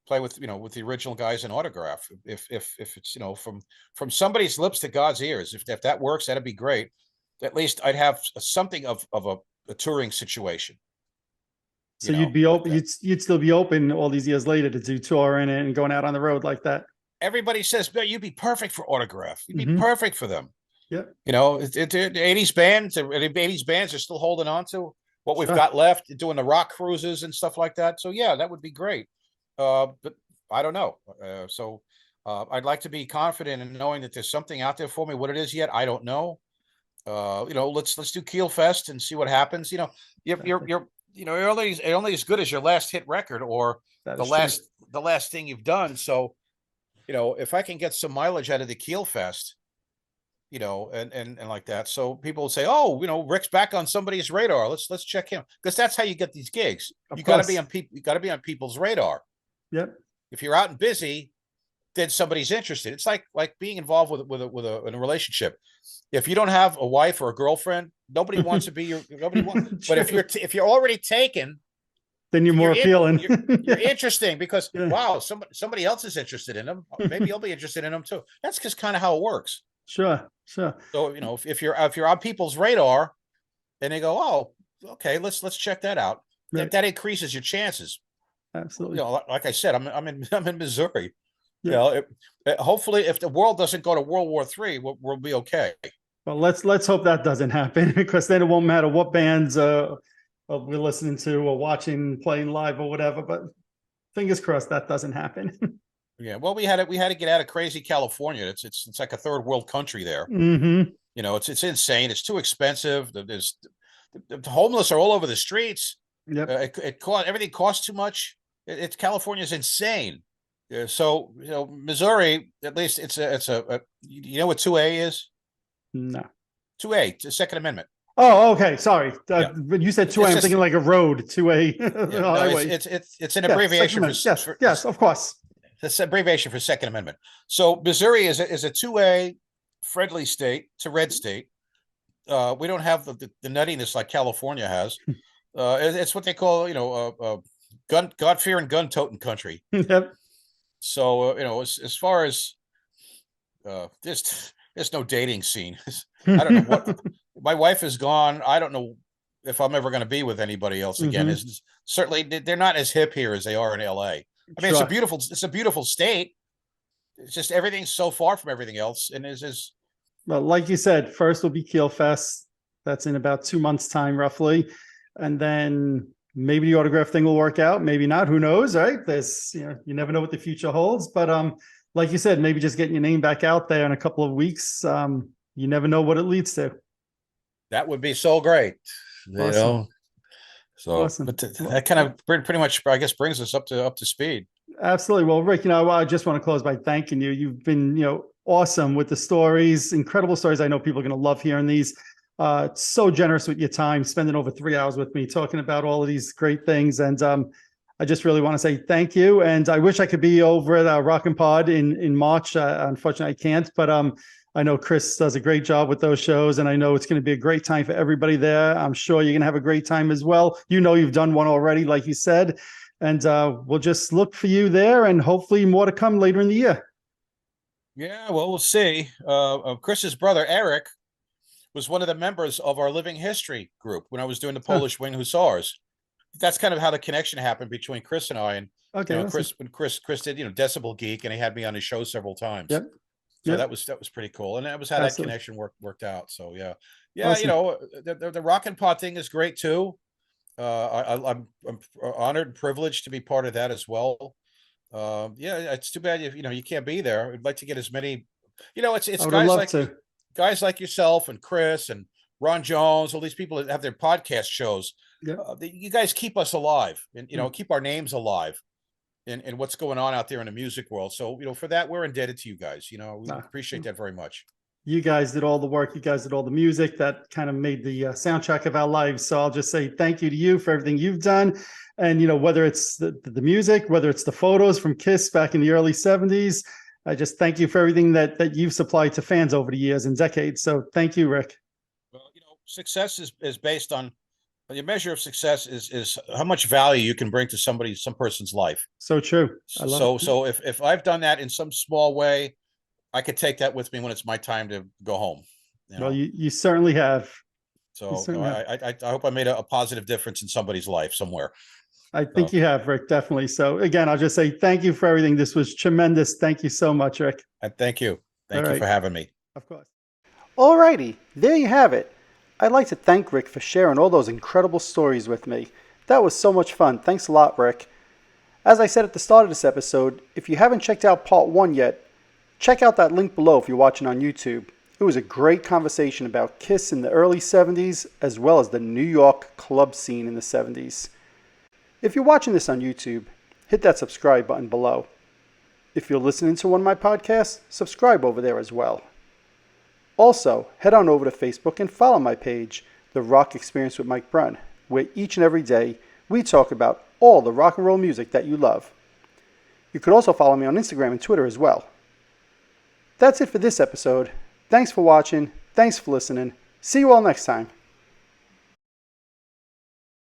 S2: play with the original guys in Autograph. If it's from somebody's lips to God's ears, if that works, that'd be great. At least I'd have something of a touring situation.
S1: So you'd be open. You'd still be open all these years later to do touring and going out on the road like that.
S2: Everybody says, "Bill, you'd be perfect for Autograph. You'd be perfect for them."
S1: Yeah.
S2: The 80s bands, the 80s bands are still holding on to what we've got left, doing the rock cruises and stuff like that. So yeah, that would be great. But I don't know. I'd like to be confident in knowing that there's something out there for me. What it is yet, I don't know. Let's do Keel Fest and see what happens. You're only as good as your last hit record or the last thing you've done. So, if I can get some mileage out of the Keel Fest, and like that. So people will say, "Oh, Rik's back on somebody's radar. Let's check him," because that's how you get these gigs. You got to be on people's radar.
S1: Yep.
S2: If you're out and busy, then somebody's interested. It's like being involved in a relationship. If you don't have a wife or a girlfriend, nobody wants to be nobody wants. But if you're already taken,
S1: then you're more appealing.
S2: You're interesting because wow, somebody else is interested in them. Maybe you'll be interested in them too. That's just kind of how it works.
S1: Sure.
S2: So if you're on people's radar, and they go, oh, okay, let's check that out. Right. That increases your chances.
S1: Absolutely.
S2: Like I said, I'm in Missouri. Yeah. Hopefully, if the world doesn't go to World War III, we'll be okay.
S1: Well, let's hope that doesn't happen, because then it won't matter what bands we're listening to or watching, playing live or whatever. But fingers crossed that doesn't happen.
S2: Yeah. Well, we had to get out of crazy California. It's like a third world country there.
S1: Mm-hmm.
S2: It's insane. It's too expensive. The homeless are all over the streets.
S1: Yep.
S2: Everything costs too much. California's insane. So Missouri, at least it's a you know what 2A is?
S1: No.
S2: 2A, the Second Amendment.
S1: Oh, okay. Sorry, but you said 2A. I'm thinking like a road. 2A.
S2: It's an abbreviation for
S1: yes, of course.
S2: It's an abbreviation for Second Amendment. So Missouri is a 2A friendly state. It's a red state. We don't have the nuttiness like California has. It's what they call God-fearing, gun-toting country.
S1: Yep.
S2: So as far as there's no dating scene. I don't know what my wife is gone. I don't know if I'm ever going to be with anybody else again. Mm-hmm. Certainly they're not as hip here as they are in LA. I mean, sure. It's a beautiful state. It's just everything's so far from everything else, and is
S1: well, like you said, first will be Keel Fest. That's in about 2 months' time, roughly, and then maybe the autograph thing will work out. Maybe not. Who knows, right? There's you never know what the future holds. But like you said, maybe just getting your name back out there in a couple of weeks. You never know what it leads to.
S2: That would be so great.
S1: Awesome.
S2: So, awesome. But that kind of pretty much, I guess, brings us up to speed.
S1: Absolutely. Well, Rick, I just want to close by thanking you. You've been, awesome with the stories, incredible stories. I know people are going to love hearing these. So generous with your time, spending over 3 hours with me, talking about all of these great things. And I just really want to say thank you. And I wish I could be over at Rockin' Pod in March. Unfortunately, I can't. But I know Chris does a great job with those shows, and I know it's going to be a great time for everybody there. I'm sure you're going to have a great time as well. You've done one already, like you said. And we'll just look for you there, and hopefully more to come later in the year.
S2: Yeah, well, we'll see. Chris's brother, Eric, was one of the members of our Living History group when I was doing the Polish Wing Hussars. That's kind of how the connection happened between Chris and I. And awesome. Chris did, Decibel Geek, and he had me on his show several times.
S1: Yep.
S2: So that was pretty cool. And that was how that connection worked out. So yeah. Awesome. The Rockin' Pod thing is great too. I'm honored and privileged to be part of that as well. It's too bad you can't be there. I'd like to get as many, it's guys like yourself and Chris and Ron Jones, all these people that have their podcast shows.
S1: Yep.
S2: You guys keep us alive and keep our names alive in what's going on out there in the music world. So for that, we're indebted to you guys. We appreciate that very much.
S1: You guys did all the work. You guys did all the music that kind of made the soundtrack of our lives. So I'll just say thank you to you for everything you've done. And, whether it's the music, whether it's the photos from Kiss back in the early 70s, I just thank you for everything that you've supplied to fans over the years and decades. So thank you, Rick.
S2: Well, success is based on, your measure of success is how much value you can bring to some person's life.
S1: So true.
S2: So if I've done that in some small way, I could take that with me when it's my time to go home.
S1: Well, you certainly have.
S2: So I hope I made a positive difference in somebody's life somewhere.
S1: I think you have, Rick, definitely. So again, I'll just say thank you for everything. This was tremendous. Thank you so much, Rick.
S2: Thank you. Thank you for having me.
S1: Of course.
S3: All righty. There you have it. I'd like to thank Rick for sharing all those incredible stories with me. That was so much fun. Thanks a lot, Rick. As I said at the start of this episode, if you haven't checked out part 1 yet, check out that link below if you're watching on YouTube. It was a great conversation about Kiss in the early 70s, as well as the New York club scene in the 70s. If you're watching this on YouTube, hit that subscribe button below. If you're listening to one of my podcasts, subscribe over there as well. Also, head on over to Facebook and follow my page, The Rock Experience with Mike Brunn, where each and every day we talk about all the rock and roll music that you love. You could also follow me on Instagram and Twitter as well. That's it for this episode. Thanks for watching. Thanks for listening. See you all next time.